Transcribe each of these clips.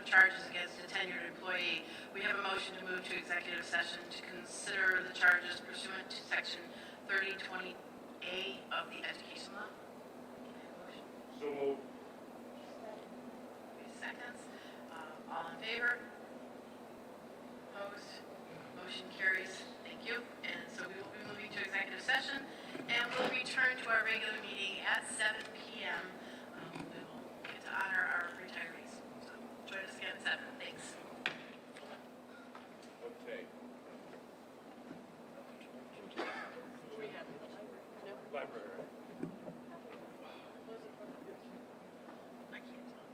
charges against a tenured employee. We have a motion to move to executive session to consider the charges pursuant to Section 3020A of the Education Law. So moved. Seconds. All in favor? Opposed? Motion carries. Thank you. And so we will be moving to executive session, and we'll return to our regular meeting at 7 p.m. We will get to honor our retirees. So join us again at 7. Thanks. Okay. We have no. Library. I can't tell.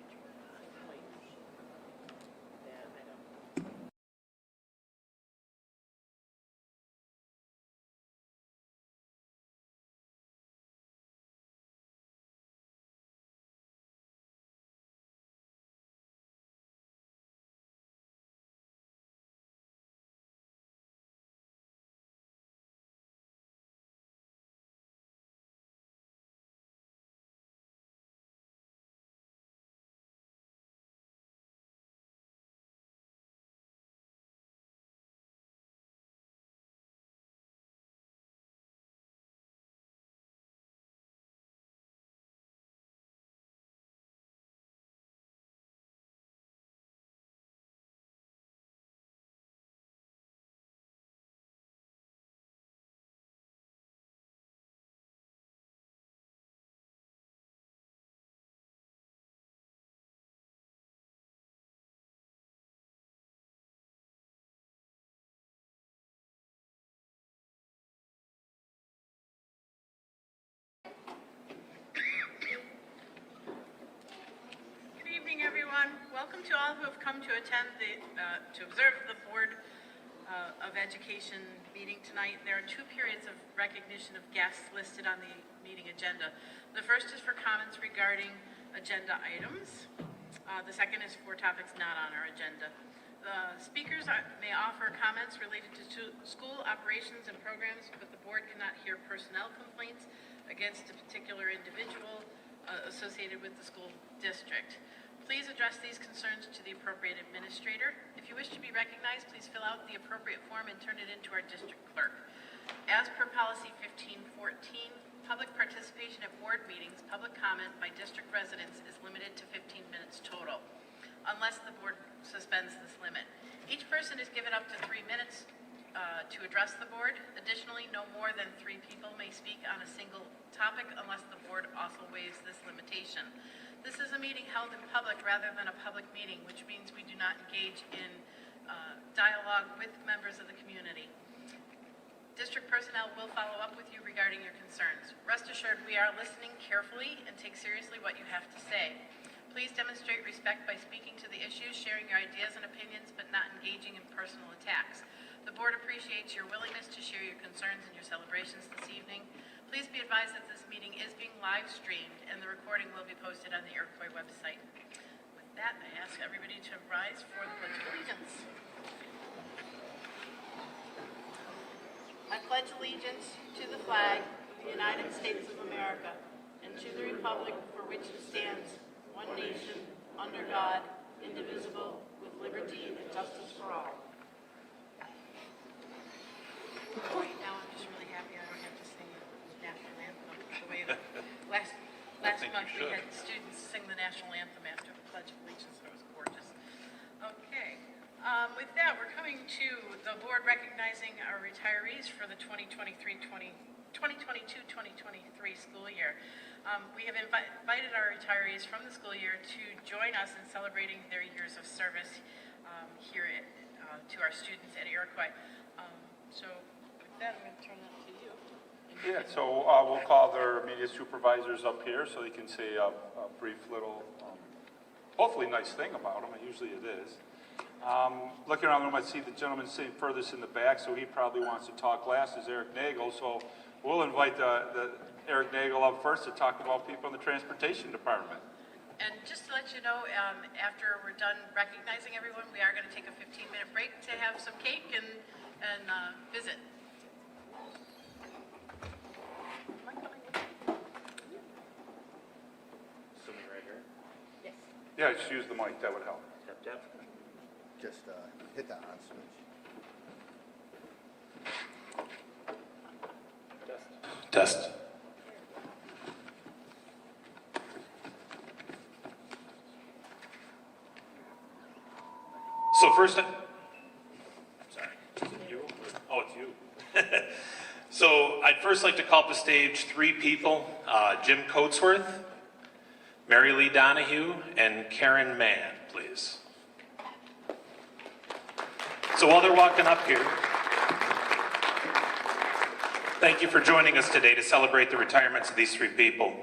Everyone, welcome to all who have come to attend to observe the Board of Education meeting tonight. There are 2 periods of recognition of guests listed on the meeting agenda. The first is for comments regarding agenda items. The second is for topics not on our agenda. The speakers may offer comments related to school operations and programs, but the board cannot hear personnel complaints against a particular individual associated with the school district. Please address these concerns to the appropriate administrator. If you wish to be recognized, please fill out the appropriate form and turn it into our district clerk. As per policy 1514, public participation at board meetings, public comment by district residents is limited to 15 minutes total, unless the board suspends this limit. Each person is given up to 3 minutes to address the board. Additionally, no more than 3 people may speak on a single topic unless the board also waives this limitation. This is a meeting held in public rather than a public meeting, which means we do not engage in dialogue with members of the community. District personnel will follow up with you regarding your concerns. Rest assured, we are listening carefully and take seriously what you have to say. Please demonstrate respect by speaking to the issues, sharing your ideas and opinions, but not engaging in personal attacks. The board appreciates your willingness to share your concerns and your celebrations this evening. Please be advised that this meeting is being live streamed and the recording will be posted on the Iroquois website. With that, I ask everybody to rise for the Pledge of Allegiance. I pledge allegiance to the flag of the United States of America and to the republic for which it stands, one nation, under God, indivisible, with liberty and justice for all. Right now, I'm just really happy I don't have to sing the national anthem the way that last month we had students sing the national anthem after the Pledge of Allegiance. It was gorgeous. Okay. With that, we're coming to the board recognizing our retirees for the 2022-2023 school year. We have invited our retirees from the school year to join us in celebrating their years of service here to our students at Iroquois. So with that, I'm going to turn that to you. Yeah, so we'll call their immediate supervisors up here so they can say a brief little, hopefully nice thing about them. Usually it is. Looking around the room, I see the gentleman sitting furthest in the back, so he probably wants to talk last, is Eric Nagel. So we'll invite the Eric Nagel up first to talk about people in the transportation department. And just to let you know, after we're done recognizing everyone, we are going to take a 15-minute break to have some cake and visit. Assuming right here? Yes. Yeah, just use the mic, that would help. Yep. Jeff? Just hit the on switch. Test. So first, sorry, you? Oh, it's you. So I'd first like to call up to stage three people, Jim Coatsworth, Mary Lee Donahue, and Karen Mann, please. So while they're walking up here, thank you for joining us today to celebrate the retirements of these three people.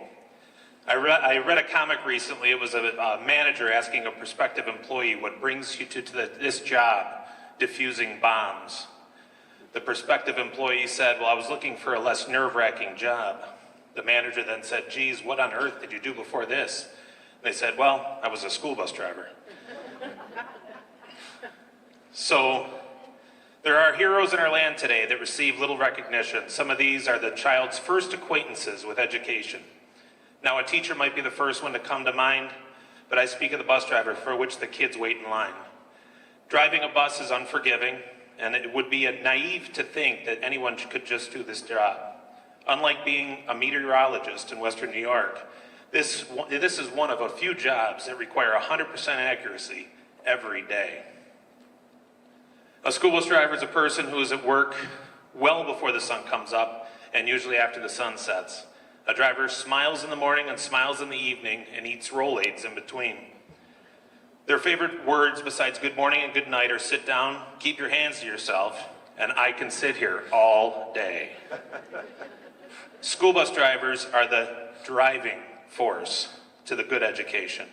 I read a comic recently. It was a manager asking a prospective employee, what brings you to this job, defusing bombs? The prospective employee said, well, I was looking for a less nerve-wracking job. The manager then said, geez, what on earth did you do before this? They said, well, I was a school bus driver. So there are heroes in our land today that receive little recognition. Some of these are the child's first acquaintances with education. Now, a teacher might be the first one to come to mind, but I speak of the bus driver for which the kids wait in line. Driving a bus is unforgiving, and it would be naive to think that anyone could just do this job. Unlike being a meteorologist in Western New York, this is one of a few jobs that require 100% accuracy every day. A school bus driver is a person who is at work well before the sun comes up and usually after the sun sets. A driver smiles in the morning and smiles in the evening and eats Rolaids in between. Their favorite words besides good morning and good night are sit down, keep your hands to yourself, and I can sit here all day. School bus drivers are the driving force to the good education.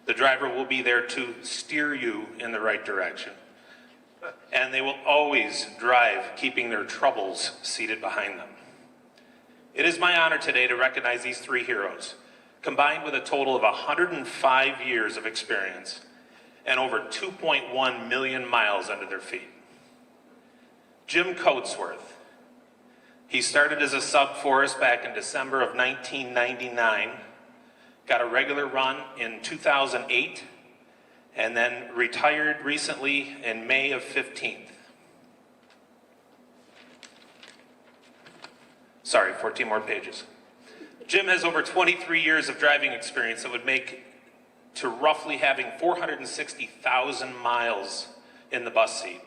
The driver will be there to steer you in the right direction. And they will always drive, keeping their troubles seated behind them. It is my honor today to recognize these three heroes, combined with a total of 105 years of experience and over 2.1 million miles under their feet. Jim Coatsworth. He started as a sub for us back in December of 1999, got a regular run in 2008, and then retired recently in May of 15th. Sorry, 14 more pages. Jim has over 23 years of driving experience that would make to roughly having 460,000 miles in the bus seat.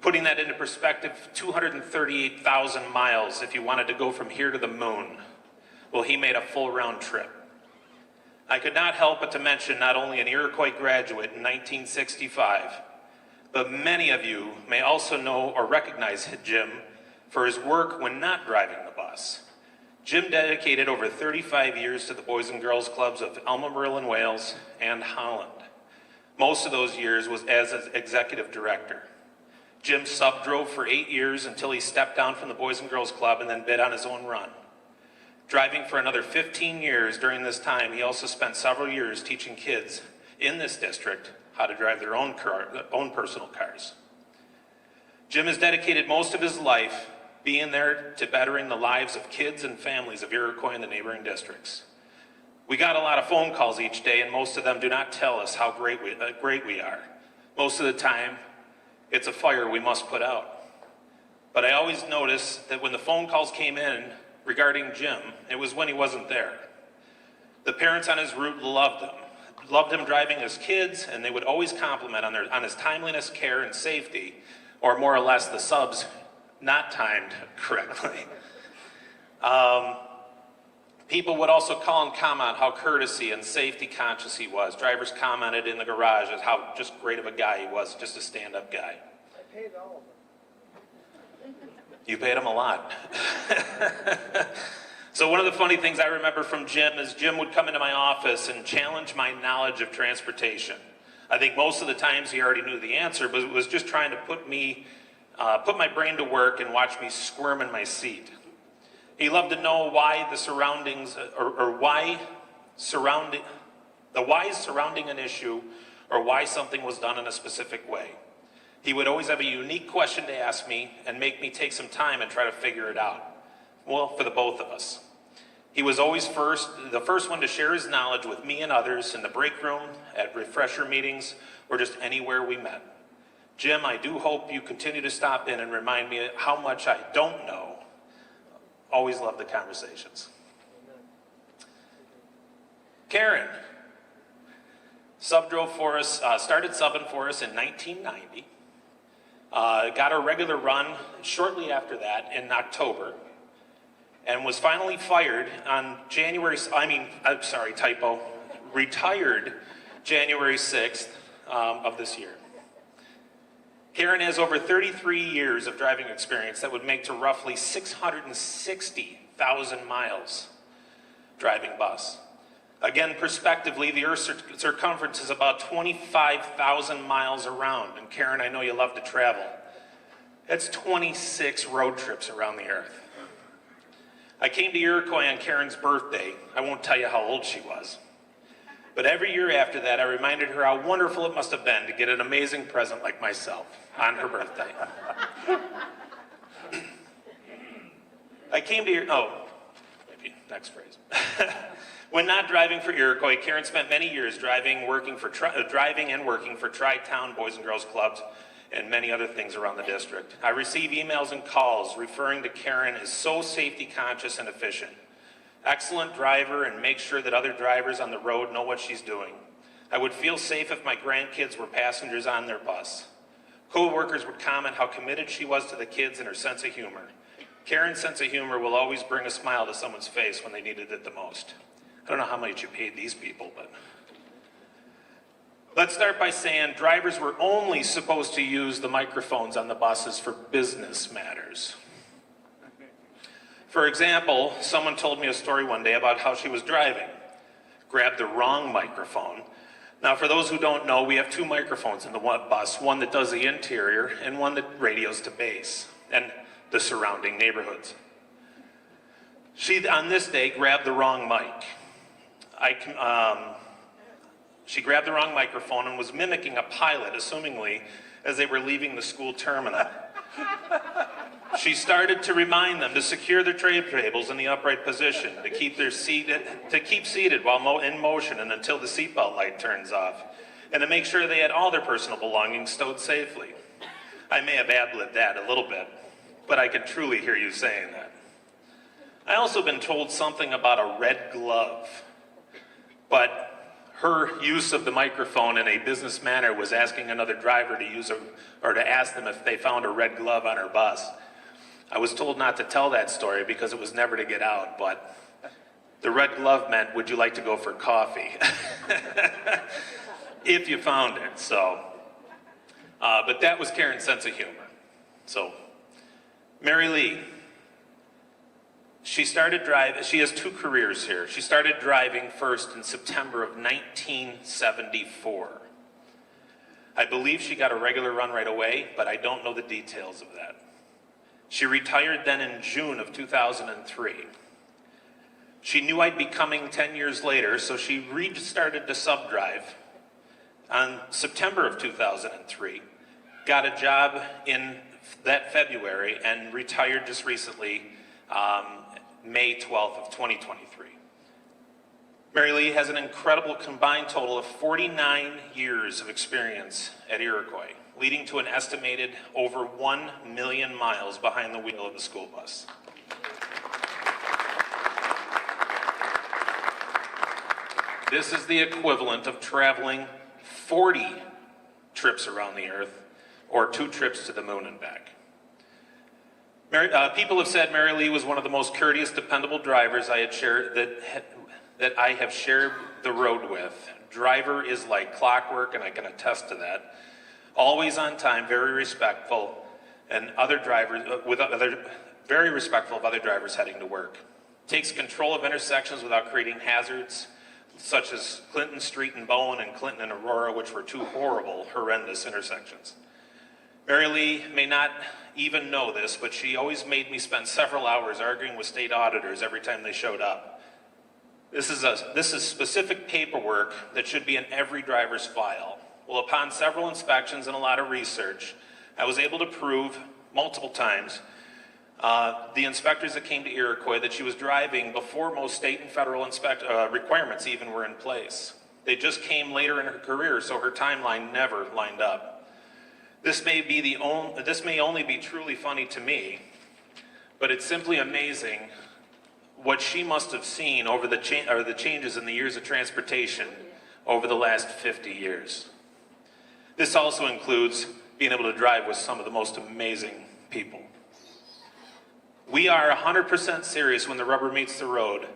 Putting that into perspective, 238,000 miles if you wanted to go from here to the moon. Well, he made a full round trip. I could not help but to mention not only an Iroquois graduate in 1965, but many of you may also know or recognize Jim for his work when not driving the bus. Jim dedicated over 35 years to the Boys and Girls Clubs of Almameril in Wales and Holland. Most of those years was as an executive director. Jim sub-drove for 8 years until he stepped down from the Boys and Girls Club and then bid on his own run. Driving for another 15 years during this time, he also spent several years teaching kids in this district how to drive their own personal cars. Jim has dedicated most of his life being there to bettering the lives of kids and families of Iroquois and the neighboring districts. We got a lot of phone calls each day, and most of them do not tell us how great we are. Most of the time, it's a fire we must put out. But I always notice that when the phone calls came in regarding Jim, it was when he wasn't there. The parents on his route loved him driving his kids, and they would always compliment on his timeliness, care, and safety, or more or less the subs not timed correctly. People would also call and comment how courtesy and safety conscious he was. Drivers commented in the garage as how just great of a guy he was, just a stand-up guy. I paid all of them. You paid him a lot. So one of the funny things I remember from Jim is Jim would come into my office and challenge my knowledge of transportation. I think most of the times he already knew the answer, but it was just trying to put my brain to work and watch me squirm in my seat. He loved to know why the surroundings, or why surrounding an issue, or why something was done in a specific way. He would always have a unique question to ask me and make me take some time and try to figure it out. Well, for the both of us. He was always the first one to share his knowledge with me and others in the break room, at refresher meetings, or just anywhere we met. Jim, I do hope you continue to stop in and remind me how much I don't know. Always love the conversations. Karen started subbing for us in 1990. Got a regular run shortly after that in October, and was finally fired on retired January 6th of this year. Karen has over 33 years of driving experience that would make to roughly 660,000 miles driving bus. Again, prospectively, the Earth's circumference is about 25,000 miles around, and Karen, I know you love to travel. That's 26 road trips around the Earth. I came to Iroquois on Karen's birthday. I won't tell you how old she was. But every year after that, I reminded her how wonderful it must have been to get an amazing present like myself on her birthday. Next phrase. When not driving for Iroquois, Karen spent many years driving and working for Tri-Town Boys and Girls Clubs and many other things around the district. I receive emails and calls referring to Karen as so safety conscious and efficient. Excellent driver and makes sure that other drivers on the road know what she's doing. I would feel safe if my grandkids were passengers on their bus. Co-workers would comment how committed she was to the kids and her sense of humor. Karen's sense of humor will always bring a smile to someone's face when they needed it the most. I don't know how much you paid these people, but... Let's start by saying drivers were only supposed to use the microphones on the buses for business matters. For example, someone told me a story one day about how she was driving, grabbed the wrong microphone. Now, for those who don't know, we have two microphones in the bus, one that does the interior and one that radios to base and the surrounding neighborhoods. She, on this day, grabbed the wrong mic. She grabbed the wrong microphone and was mimicking a pilot, assumingly, as they were leaving the school terminal. She started to remind them to secure their tray tables in the upright position, to keep seated while in motion and until the seatbelt light turns off, and to make sure they had all their personal belongings stowed safely. I may have ad-libbed that a little bit, but I could truly hear you saying that. I also been told something about a red glove, but her use of the microphone in a business manner was asking another driver to ask them if they found a red glove on her bus. I was told not to tell that story because it was never to get out, but the red glove meant, would you like to go for coffee? If you found it, so. But that was Karen's sense of humor. So, Mary Lee. She has two careers here. She started driving first in September of 1974. I believe she got a regular run right away, but I don't know the details of that. She retired then in June of 2003. She knew I'd be coming 10 years later, so she restarted to sub-drive on September of 2003, got a job in that February, and retired just recently, May 12th of 2023. Mary Lee has an incredible combined total of 49 years of experience at Iroquois, leading to an estimated over 1 million miles behind the wheel of the school bus. This is the equivalent of traveling 40 trips around the Earth or 2 trips to the moon and back. People have said Mary Lee was one of the most courteous, dependable drivers that I have shared the road with. Driver is like clockwork, and I can attest to that. Always on time, very respectful, and very respectful of other drivers heading to work. Takes control of intersections without creating hazards, such as Clinton Street in Bowen and Clinton and Aurora, which were 2 horrendous intersections. Mary Lee may not even know this, but she always made me spend several hours arguing with state auditors every time they showed up. This is specific paperwork that should be in every driver's file. Well, upon several inspections and a lot of research, I was able to prove multiple times the inspectors that came to Iroquois that she was driving before most state and federal requirements even were in place. They just came later in her career, so her timeline never lined up. This may only be truly funny to me, but it's simply amazing what she must have seen over the changes in the years of transportation over the last 50 years. This also includes being able to drive with some of the most amazing people. We are 100% serious when the rubber meets the road,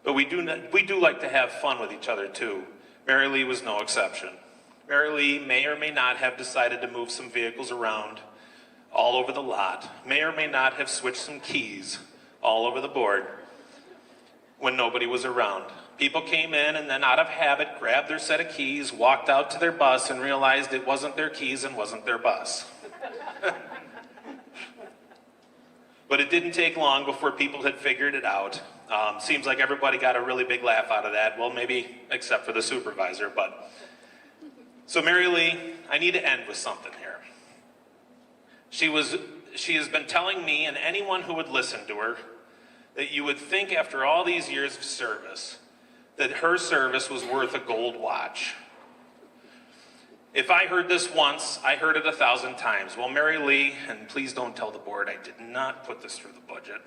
but we do like to have fun with each other too. Mary Lee was no exception. Mary Lee may or may not have decided to move some vehicles around all over the lot, may or may not have switched some keys all over the board when nobody was around. People came in and then out of habit grabbed their set of keys, walked out to their bus and realized it wasn't their keys and wasn't their bus. But it didn't take long before people had figured it out. Seems like everybody got a really big laugh out of that. Well, maybe except for the supervisor, but. So Mary Lee, I need to end with something here. She has been telling me and anyone who would listen to her that you would think after all these years of service that her service was worth a gold watch. If I heard this once, I heard it 1,000 times. Well, Mary Lee, and please don't tell the board, I did not put this through the budget.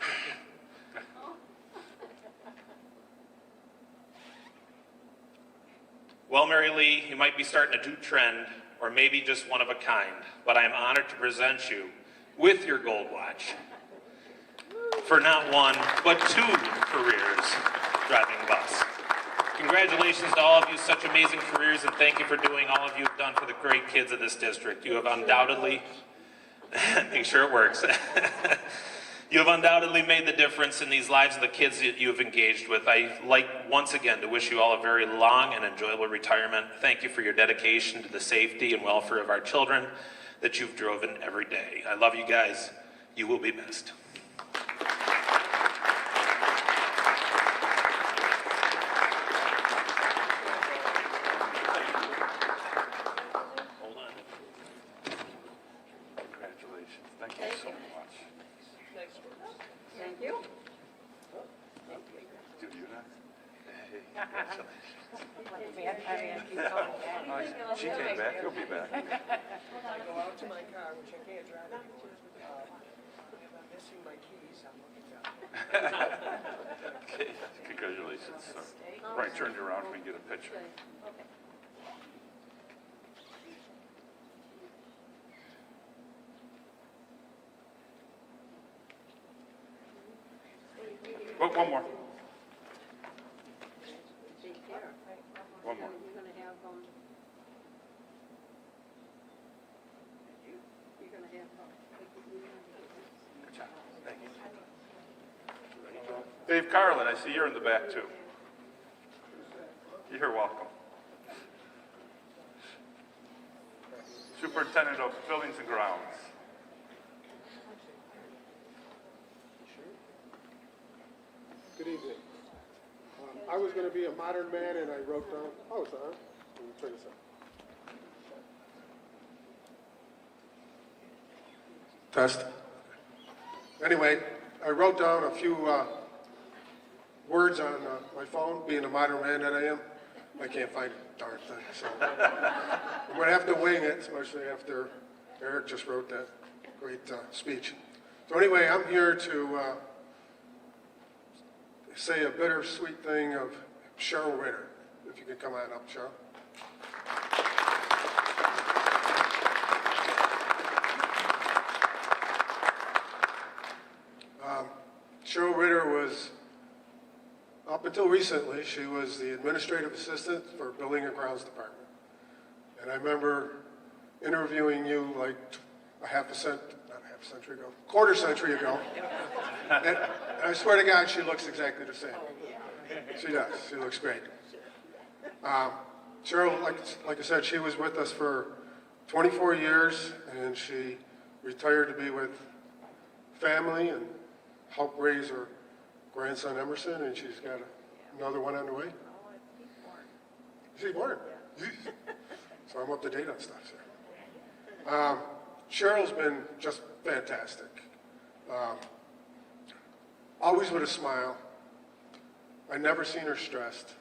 Well, Mary Lee, you might be starting a new trend, or maybe just one of a kind, but I am honored to present you with your gold watch for not one, but 2 careers driving a bus. Congratulations to all of you, such amazing careers, and thank you for doing all of you have done for the great kids of this district. You have undoubtedly, make sure it works. You have undoubtedly made the difference in these lives of the kids that you have engaged with. I like once again to wish you all a very long and enjoyable retirement. Thank you for your dedication to the safety and welfare of our children that you've driven every day. I love you guys. You will be missed. Hold on. Congratulations. Thank you so much. Thank you. Do you not? Hey, congratulations. She came back. You'll be back. I go out to my car, which I can't drive anymore. If I'm missing my keys, I'm looking down. Okay. Congratulations, sir. Right, turn you around so we can get a picture. One more. One more. You're gonna have, Good job. Thank you. Dave Carlin, I see you're in the back too. You're welcome. Superintendent of Buildings and Grounds. Good evening. I was going to be a modern man, and I wrote down. Oh, it's on. Let me turn this up. Test. Anyway, I wrote down a few words on my phone. Being a modern man that I am, I can't find a darn thing. So I'm going to have to wing it, especially after Eric just wrote that great speech. So anyway, I'm here to say a bittersweet thing of Cheryl Ritter. If you could come on up, Cheryl. Cheryl Ritter was, up until recently, she was the administrative assistant for Building and Grounds Department. And I remember interviewing you like quarter century ago. And I swear to God, she looks exactly the same. She does. She looks great. Cheryl, like I said, she was with us for 24 years, and she retired to be with family and help raise her grandson Emerson, and she's got another one on the way. She's born. So I'm up to date on stuff, sir. Cheryl's been just fantastic. Always with a smile. I never seen her stressed.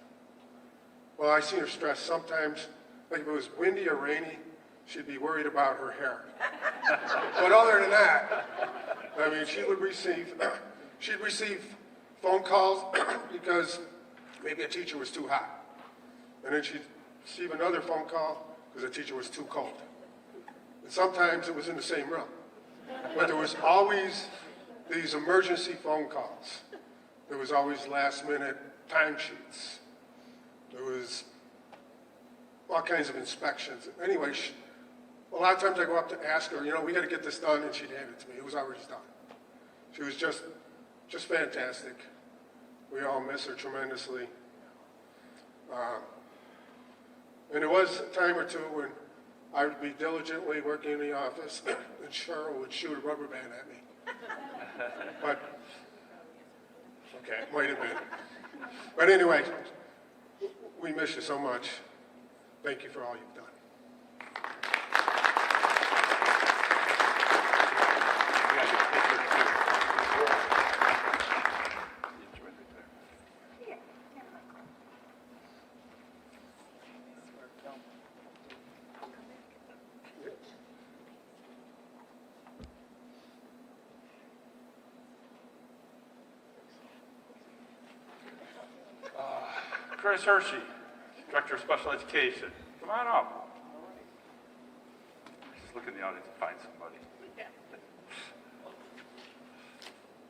Well, I seen her stressed sometimes, like if it was windy or rainy, she'd be worried about her hair. But other than that, I mean, she'd receive phone calls because maybe a teacher was too hot. And then she'd receive another phone call because the teacher was too cold. And sometimes it was in the same room. But there was always these emergency phone calls. There was always last-minute timesheets. There was all kinds of inspections. Anyway, a lot of times I go up to ask her, we got to get this done, and she'd hand it to me. It was already done. She was just fantastic. We all miss her tremendously. And there was a time or two when I would be diligently working in the office, and Cheryl would shoot a rubber band at me. But, okay, it might have been. But anyway, we miss you so much. Thank you for all you've done. Chris Hershey, Director of Special Education. Come on up. Just look in the audience and find somebody.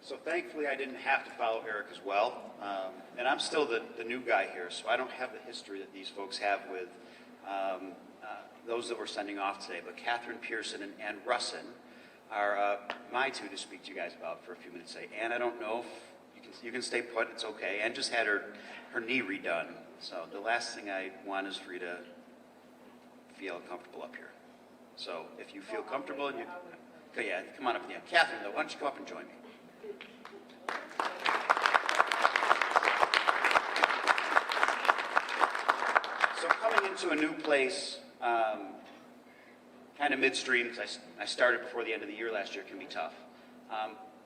So thankfully, I didn't have to follow Eric as well. And I'm still the new guy here, so I don't have the history that these folks have with those that we're sending off today. But Catherine Pearson and Ann Russin are my two to speak to you guys about for a few minutes today. Ann, I don't know if you can stay put, it's okay. Ann just had her knee redone. So the last thing I want is for you to feel comfortable up here. So if you feel comfortable and okay, yeah, come on up with you. Catherine, though, why don't you come up and join me? So coming into a new place, kind of midstream, because I started before the end of the year last year, can be tough.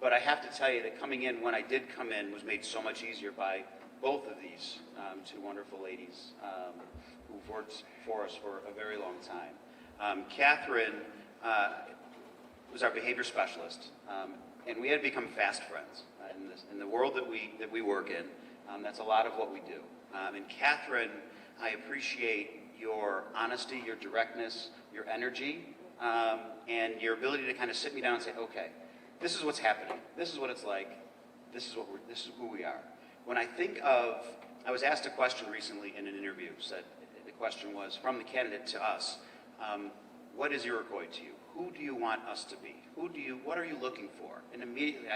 But I have to tell you that coming in, when I did come in, was made so much easier by both of these two wonderful ladies who've worked for us for a very long time. Catherine was our behavior specialist, and we had become fast friends. In the world that we work in, that's a lot of what we do. And Catherine, I appreciate your honesty, your directness, your energy, and your ability to kind of sit me down and say, okay, this is what's happening. This is what it's like. This is who we are. When I think of, I was asked a question recently in an interview. Said the question was from the candidate to us. What is Iroquois to you? Who do you want us to be? What are you looking for? And immediately,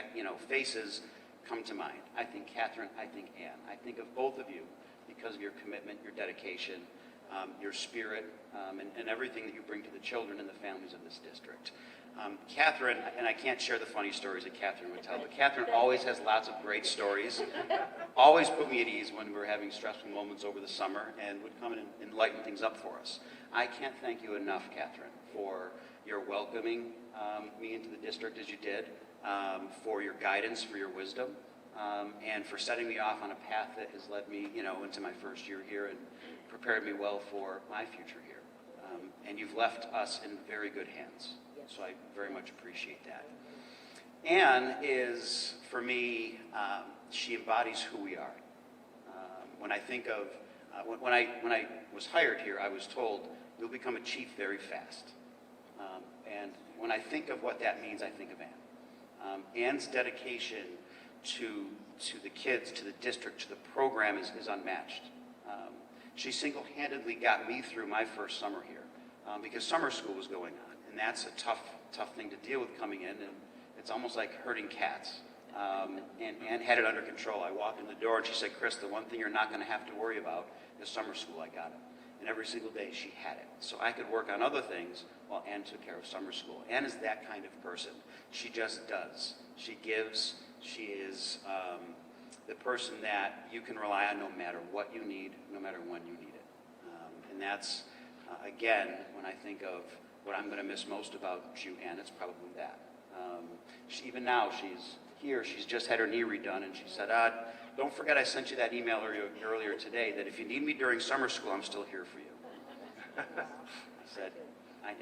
faces come to mind. I think Catherine, I think Ann. I think of both of you because of your commitment, your dedication, your spirit, and everything that you bring to the children and the families of this district. Catherine, and I can't share the funny stories that Catherine would tell, but Catherine always has lots of great stories, always put me at ease when we were having stressful moments over the summer, and would come in and lighten things up for us. I can't thank you enough, Catherine, for your welcoming me into the district as you did, for your guidance, for your wisdom, and for setting me off on a path that has led me, into my first year here and prepared me well for my future here. And you've left us in very good hands. So I very much appreciate that. Ann is, for me, she embodies who we are. When I think of, when I was hired here, I was told, you'll become a chief very fast. And when I think of what that means, I think of Ann. Ann's dedication to the kids, to the district, to the program is unmatched. She single-handedly got me through my first summer here because summer school was going on. And that's a tough thing to deal with coming in, and it's almost like herding cats. And Ann had it under control. I walked in the door and she said, Chris, the one thing you're not going to have to worry about is summer school. I got it. And every single day she had it. So I could work on other things while Ann took care of summer school. Ann is that kind of person. She just does. She gives. She is the person that you can rely on no matter what you need, no matter when you need it. And that's, again, when I think of what I'm going to miss most about you, Ann, it's probably that. Even now, she's here. She's just had her knee redone, and she said, don't forget I sent you that email earlier today that if you need me during summer school, I'm still here for you. I said,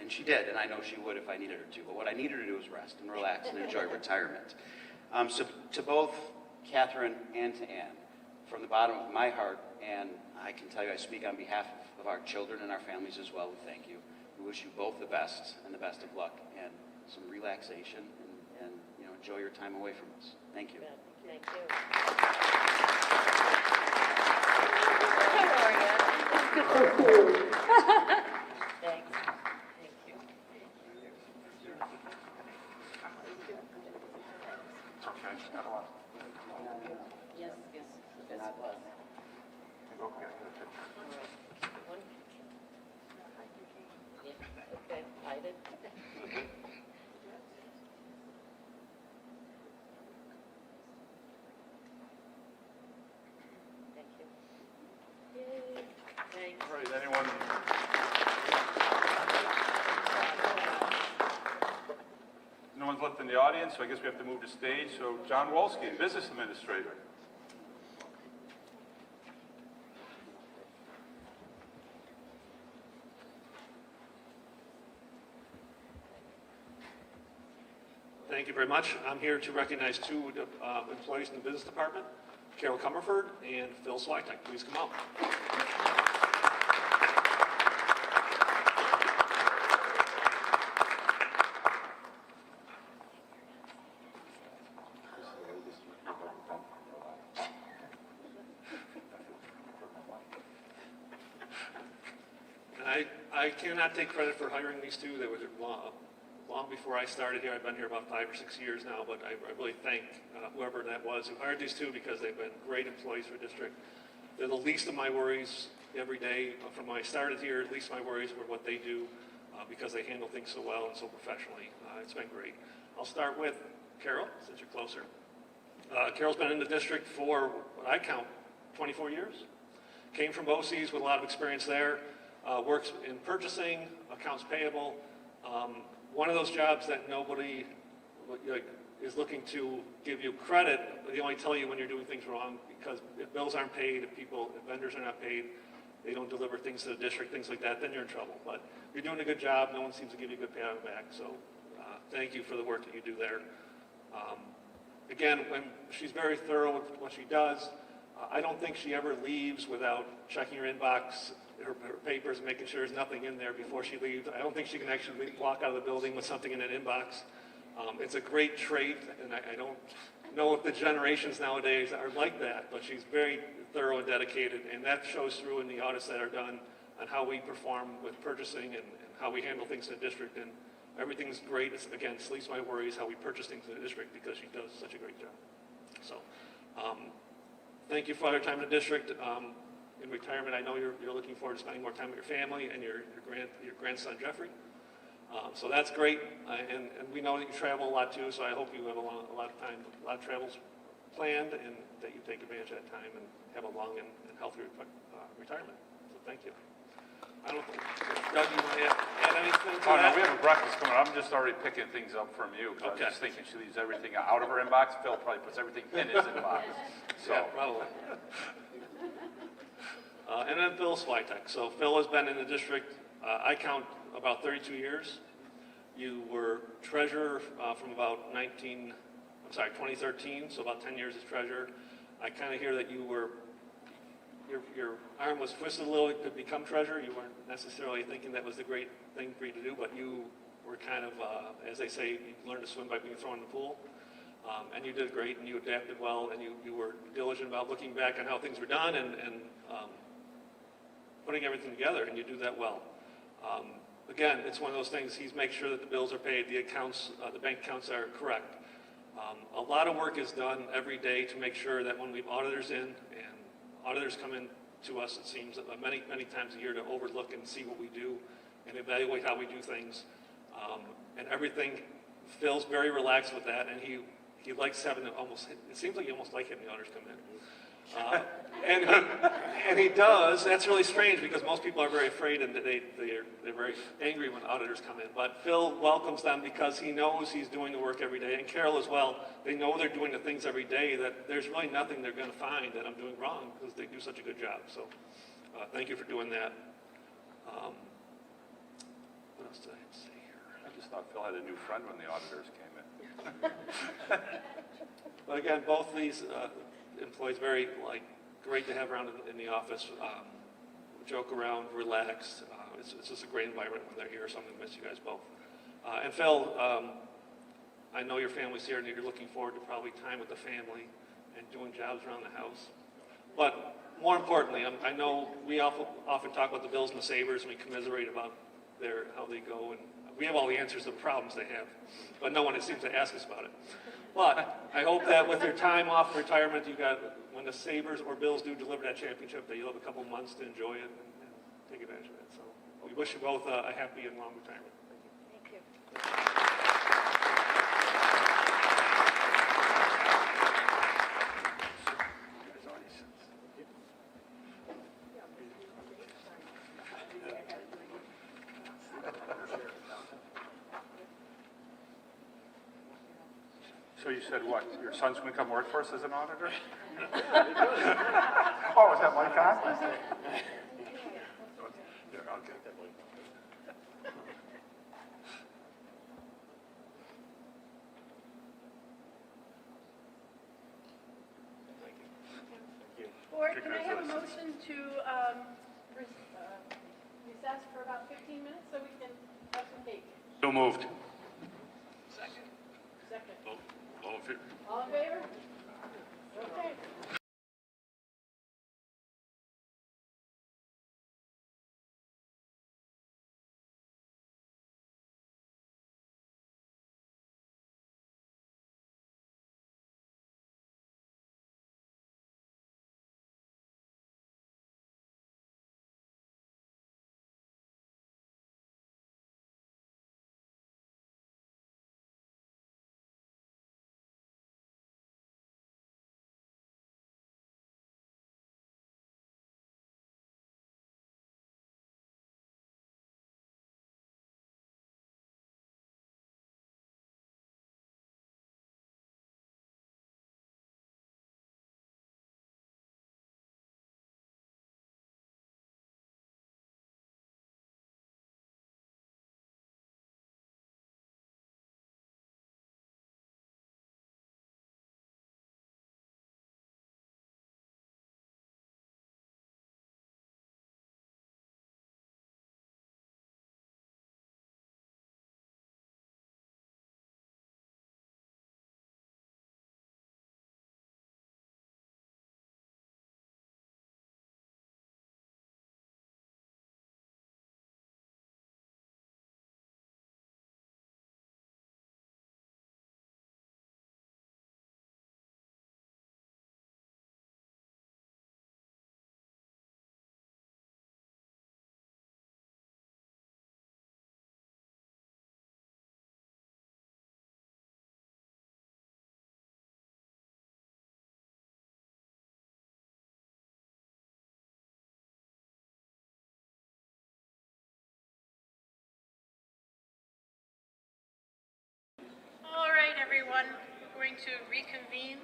and she did, and I know she would if I needed her to. But what I needed her to do was rest and relax and enjoy retirement. So to both Catherine and to Ann, from the bottom of my heart, and I can tell you I speak on behalf of our children and our families as well, we thank you. We wish you both the best and the best of luck and some relaxation and you know, enjoy your time away from us. Thank you. Thank you. Thanks. Thank you. Yes, yes, yes, it was. One. Yeah, okay, I did. Thank you. Yay, thanks. All right, anyone? No one's left in the audience, so I guess we have to move to stage. So John Wolski, Business Administrator. Thank you very much. I'm here to recognize two employees in the business department, Carol Comerford and Phil Switek. Please come up. And I cannot take credit for hiring these two. They were long before I started here. I've been here about 5 or 6 years now, but I really thank whoever that was who hired these two because they've been great employees for the district. They're the least of my worries every day. From when I started here, at least my worries were what they do because they handle things so well and so professionally. It's been great. I'll start with Carol, since you're closer. Carol's been in the district for, what I count, 24 years. Came from BOCES with a lot of experience there. Works in purchasing, accounts payable. One of those jobs that nobody is looking to give you credit, but they only tell you when you're doing things wrong, because if bills aren't paid, if vendors are not paid, they don't deliver things to the district, things like that, then you're in trouble. But you're doing a good job. No one seems to give you a good pat on the back. So thank you for the work that you do there. Again, she's very thorough with what she does. I don't think she ever leaves without checking her inbox, her papers, and making sure there's nothing in there before she leaves. I don't think she can actually walk out of the building with something in an inbox. It's a great trait, and I don't know if the generations nowadays are like that, but she's very thorough and dedicated, and that shows through in the audits that are done on how we perform with purchasing and how we handle things in the district. And everything's great. It's, again, sleeps my worries how we purchase things in the district because she does such a great job. So thank you for all your time in the district. In retirement, I know you're looking forward to spending more time with your family and your grandson, Jeffrey. So that's great. And we know that you travel a lot too, so I hope you have a lot of time, a lot of travels planned, and that you take advantage of that time and have a long and healthy retirement. So thank you. I don't know, Doug, you want to add anything to Oh, that? no, we have a breakfast coming. I'm just already picking things up from you. 'Cause Okay. I was just thinking she leaves everything out of her inbox. Phil probably puts everything in his inbox. So, Yeah, probably. And then Phil Switek. So Phil has been in the district, I count about 32 years. You were treasurer from about 2013, so about 10 years as treasurer. I kind of hear that your arm was twisted a little to become treasurer. You weren't necessarily thinking that was the great thing for you to do, but you were kind of, as they say, you learned to swim by being thrown in the pool. And you did great, and you adapted well, and you were diligent about looking back on how things were done and putting everything together, and you do that well. Again, it's one of those things, he's make sure that the bills are paid, the accounts, the bank accounts are correct. A lot of work is done every day to make sure that when we have auditors in, and auditors come in to us, it seems, many, many times a year to overlook and see what we do and evaluate how we do things. And everything, Phil's very relaxed with that, and he likes having it seems like you almost like having the auditors come in. And he does. That's really strange because most people are very afraid and they're very angry when auditors come in. But Phil welcomes them because he knows he's doing the work every day. And Carol as well. They know they're doing the things every day that there's really nothing they're going to find that I'm doing wrong because they do such a good job. So thank you for doing that. What else did I have to say here? I just thought Phil had a new friend when the auditors came in. But again, both these employees very great to have around in the office. Joke around, relax. It's just a great environment when they're here. So I'm going to miss you guys both. And Phil, I know your family's here and you're looking forward to probably time with the family and doing jobs around the house. But more importantly, I know we often talk about the Bills and the Sabres and we commiserate about how they go, and we have all the answers to the problems they have, but no one seems to ask us about it. But I hope that with your time off retirement, when the Sabres or Bills do deliver that championship, that you'll have a couple months to enjoy it and take advantage of it. So we wish you both a happy and long retirement. Thank you. So you said what? Your son's going to come work for us as an auditor? Oh, is that my con? Yeah, okay. Board, can I have a motion to recess for about 15 minutes so we can have some cake? So moved. Second. All All in favor? Okay. All right, everyone, we're going to reconvene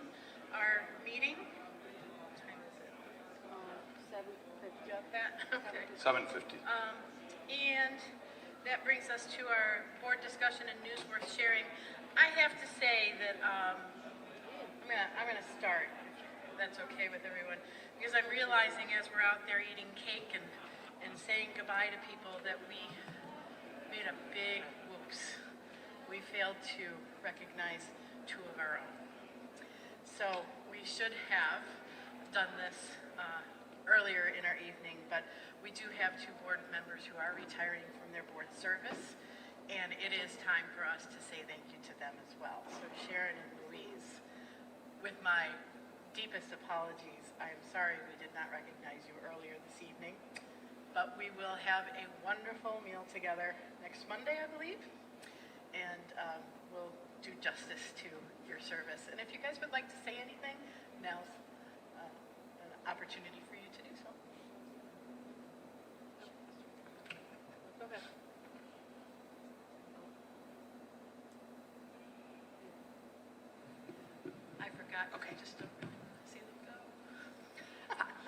our meeting. What time is it? 7:50. Got that? Okay. 7:50. And that brings us to our board discussion and news worth sharing. I have to say that I'm gonna start, if that's okay with everyone, because I'm realizing as we're out there eating cake and saying goodbye to people that we made a big whoops. We failed to recognize two of our own. So we should have done this earlier in our evening, but we do have two board members who are retiring from their board service, and it is time for us to say thank you to them as well. So Sharon and Louise, with my deepest apologies, I am sorry we did not recognize you earlier this evening, but we will have a wonderful meal together next Monday, I believe, and we'll do justice to your service. And if you guys would like to say anything, now's opportunity for you to do so. Go ahead. I forgot. Okay, just don't see them go.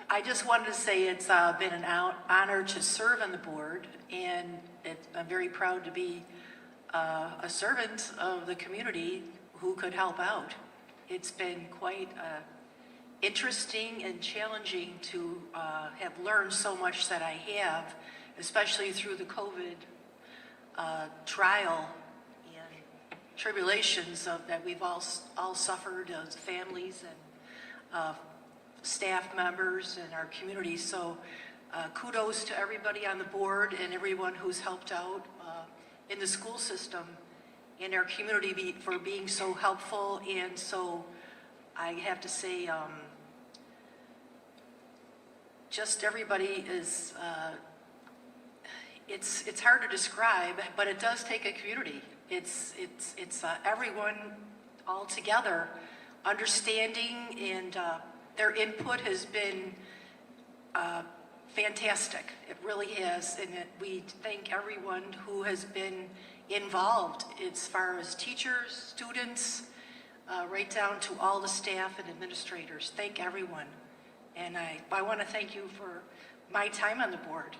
I just wanted to say it's been an honor to serve on the board, and I'm very proud to be a servant of the community who could help out. It's been quite interesting and challenging to have learned so much that I have, especially through the COVID trial and tribulations that we've all suffered as families and staff members in our community. So kudos to everybody on the board and everyone who's helped out in the school system in our community for being so helpful. And so I have to say, just everybody is, it's hard to describe, but it does take a community. It's everyone all together understanding, and their input has been fantastic. It really has, and we thank everyone who has been involved as far as teachers, students, right down to all the staff and administrators. Thank everyone. And I want to thank you for my time on the board.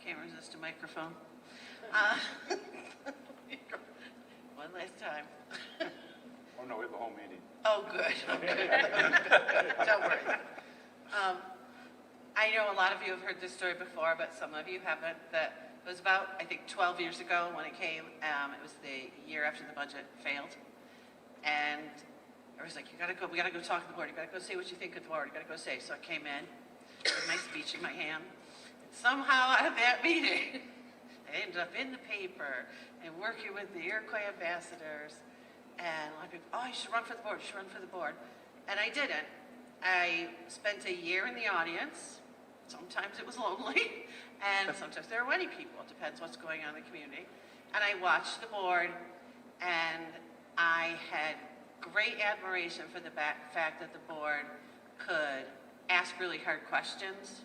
Can't resist a microphone. One last time. Oh, no, we have a whole meeting. Oh, good. Don't worry. I know a lot of you have heard this story before, but some of you haven't. That it was about, I think, 12 years ago when it came. It was the year after the budget failed. And I was like, we gotta go talk to the board. You gotta go say what you think of the board. You gotta go say. So I came in with my speech in my hand. Somehow out of that meeting, I ended up in the paper and working with the Iroquois ambassadors. And a lot of people, oh, you should run for the board, you should run for the board. And I didn't. I spent a year in the audience. Sometimes it was lonely, and sometimes there were many people. It depends what's going on in the community. And I watched the board, and I had great admiration for the fact that the board could ask really hard questions,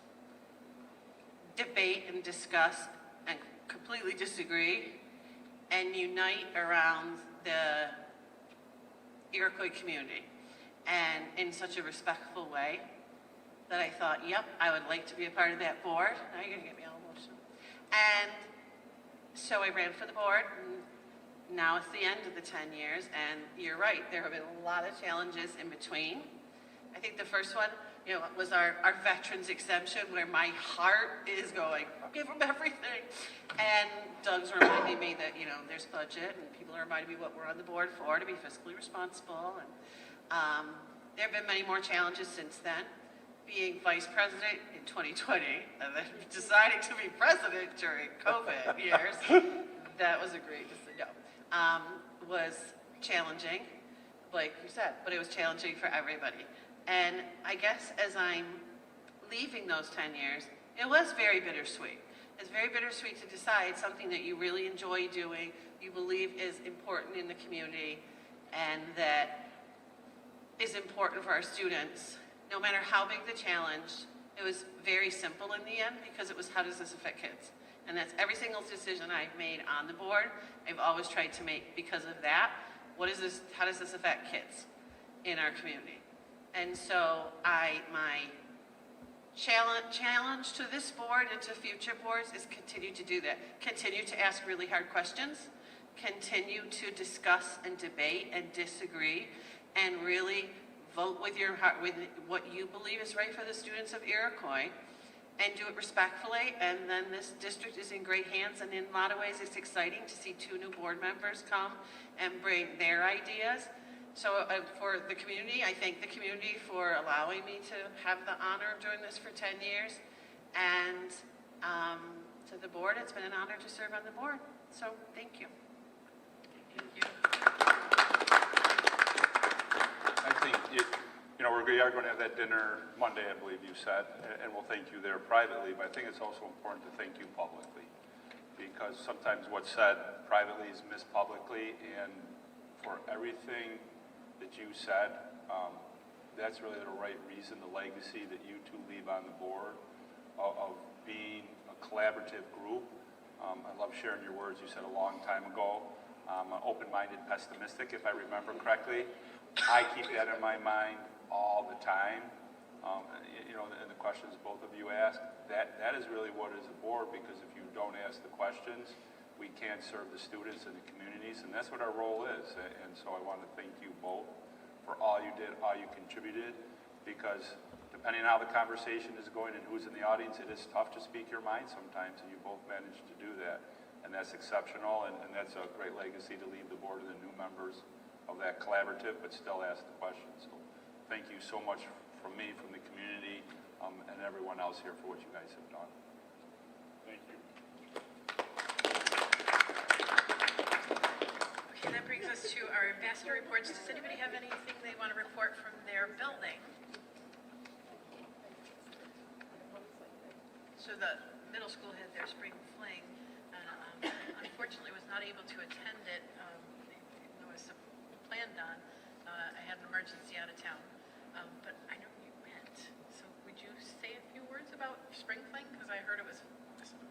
debate and discuss and completely disagree, and unite around the Iroquois community, and in such a respectful way that I thought, yep, I would like to be a part of that board. Now you're gonna get me all emotional. And so I ran for the board, and now it's the end of the 10 years, and you're right, there have been a lot of challenges in between. I think the first one, was our veterans exemption, where my heart is going, I'll give them everything. And Doug's reminding me that, there's budget, and people are reminding me what we're on the board for, to be fiscally responsible. And there have been many more challenges since then. Being vice president in 2020, and then deciding to be president during COVID years, that was a great decision. Was challenging, like you said, but it was challenging for everybody. And I guess as I'm leaving those 10 years, it was very bittersweet. It's very bittersweet to decide something that you really enjoy doing, you believe is important in the community, and that is important for our students. No matter how big the challenge, it was very simple in the end, because it was, how does this affect kids? And that's every single decision I've made on the board, I've always tried to make because of that. How does this affect kids in our community? And so my challenge to this board and to future boards is continue to do that. Continue to ask really hard questions. Continue to discuss and debate and disagree, and really vote with your heart, with what you believe is right for the students of Iroquois, and do it respectfully. And then this district is in great hands, and in a lot of ways it's exciting to see 2 new board members come and bring their ideas. So for the community, I thank the community for allowing me to have the honor of doing this for 10 years. And to the board, it's been an honor to serve on the board. So thank you. Thank you. I think, we are going to have that dinner Monday, I believe you said, and we'll thank you there privately, but I think it's also important to thank you publicly, because sometimes what's said privately is missed publicly, and for everything that you said, that's really the right reason, the legacy that you two leave on the board of being a collaborative group. I love sharing your words. You said a long time ago, an open-minded pessimistic, if I remember correctly. I keep that in my mind all the time. You know, and the questions both of you asked, that is really what is a board, because if you don't ask the questions, we can't serve the students and the communities, and that's what our role is. And so I want to thank you both for all you did, all you contributed, because depending on how the conversation is going and who's in the audience, it is tough to speak your mind sometimes, and you both managed to do that. And that's exceptional, and that's a great legacy to leave the board to the new members of that collaborative, but still ask the questions. So thank you so much from me, from the community, and everyone else here for what you guys have done. Thank you. Okay, that brings us to our ambassador reports. Does anybody have anything they want to report from their building? So the middle school had their spring fling, and unfortunately was not able to attend it, even though it was planned on. I had an emergency out of town, but I know you went. So would you say a few words about spring fling? Because I heard it was awesome.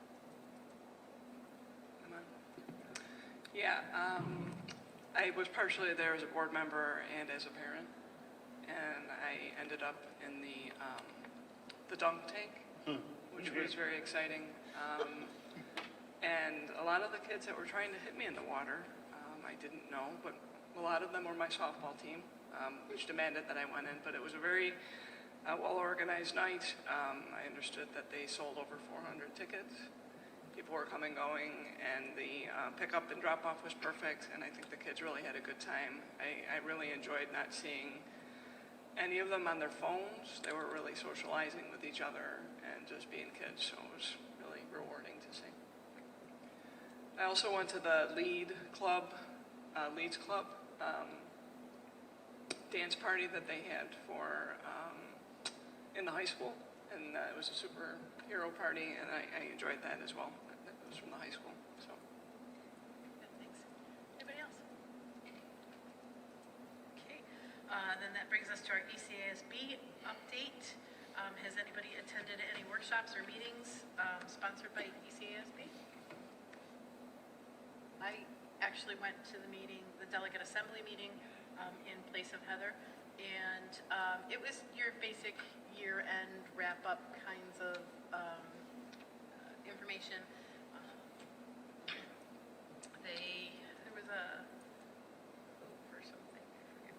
Yeah, I was partially there as a board member and as a parent, and I ended up in the dunk tank, which was very exciting. And a lot of the kids that were trying to hit me in the water, I didn't know, but a lot of them were my softball team, which demanded that I went in. But it was a very well-organized night. I understood that they sold over 400 tickets. People were coming, going, and the pickup and drop-off was perfect, and I think the kids really had a good time. I really enjoyed not seeing any of them on their phones. They were really socializing with each other and just being kids, so it was really rewarding to see. I also went to the Leeds Club dance party that they had for in the high school, and it was a superhero party, and I enjoyed that as well. It was from the high school, so. Good, thanks. Anybody else? Okay, then that brings us to our ECASB update. Has anybody attended any workshops or meetings sponsored by ECASB? I actually went to the meeting, the delegate assembly meeting, in place of Heather, and it was your basic year-end wrap-up kinds of information. There was a for something. I forget.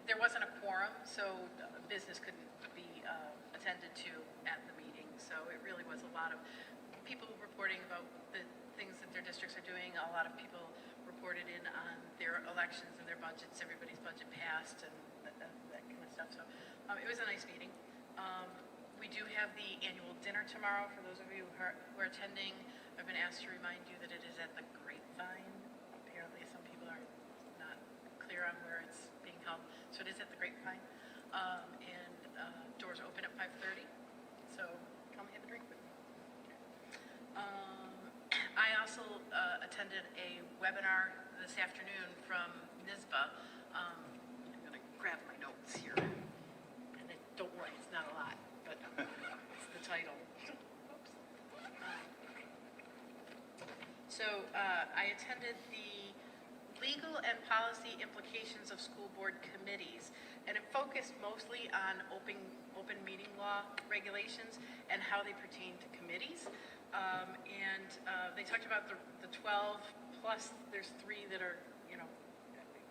There wasn't a quorum, so business couldn't be attended to at the meeting. So it really was a lot of people reporting about the things that their districts are doing. A lot of people reported in on their elections and their budgets. Everybody's budget passed and that kind of stuff. So it was a nice meeting. We do have the annual dinner tomorrow. For those of you who are attending, I've been asked to remind you that it is at the Grapevine. Apparently some people are not clear on where it's being held. So it is at the Grapevine. And doors open at 5:30. So come have a drink with me. I also attended a webinar this afternoon from NISBA. I'm going to grab my notes here. And don't worry, it's not a lot, but it's the title. Oops. I attended the legal and policy implications of school board committees, and it focused mostly on open meeting law regulations and how they pertain to committees. They talked about the 12 plus there's 3 that are,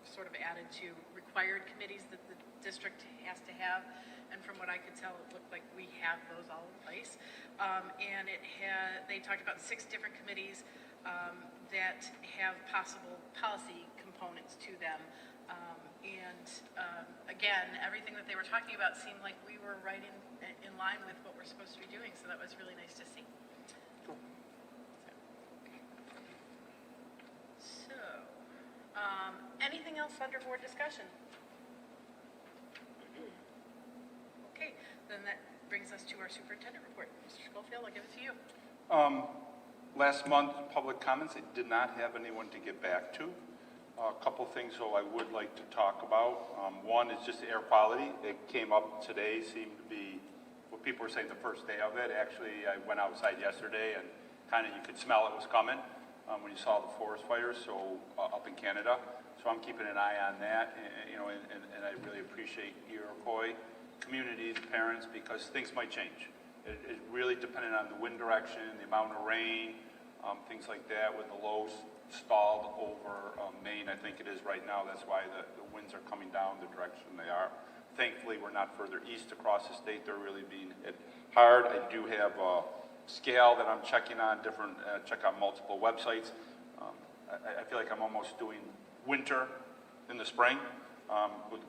sort of added to required committees that the district has to have. And from what I could tell, it looked like we have those all in place. They talked about 6 different committees that have possible policy components to them. Again, everything that they were talking about seemed like we were right in line with what we're supposed to be doing. So that was really nice to see. Anything else under board discussion? Okay, then that brings us to to our superintendent report. Mr. Schofield, I'll give it to you. Last month, public comments, I did not have anyone to get back to. A couple things, though, I would like to talk about. One is just air quality. It came up today, seemed to be what people were saying the first day of it. Actually, I went outside yesterday and kind of you could smell it was coming when you saw the forest fires, so up in Canada. So I'm keeping an eye on that, and I really appreciate Iroquois community, the parents, because things might change. It really depended on the wind direction, the amount of rain, things like that, with the lows stalled over Maine, I think it is right now. That's why the winds are coming down the direction they are. Thankfully, we're not further east across the state. They're really being hit hard. I do have a scale that I'm checking on, check on multiple websites. I feel like I'm almost doing winter in the spring.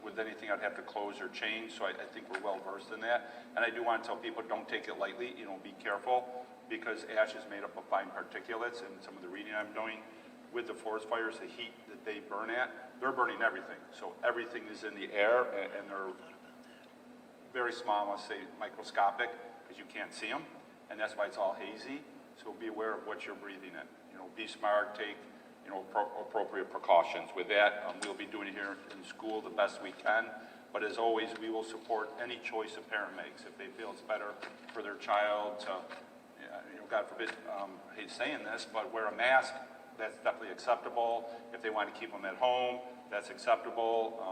With anything I'd have to close or change, so I think we're well versed in that. And I do want to tell people, don't take it lightly, be careful, because ash is made up of fine particulates, and some of the reading I'm doing with the forest fires, the heat that they burn at, they're burning everything. So everything is in the air, and they're very small, let's say microscopic, because you can't see them, and that's why it's all hazy. So be aware of what you're breathing in. Be smart, take appropriate precautions. With that, we'll be doing it here in school the best we can, but as always, we will support any choice a parent makes. If they feel it's better for their child to, God forbid, I hate saying this, but wear a mask, that's definitely acceptable. If they want to keep them at home, that's acceptable,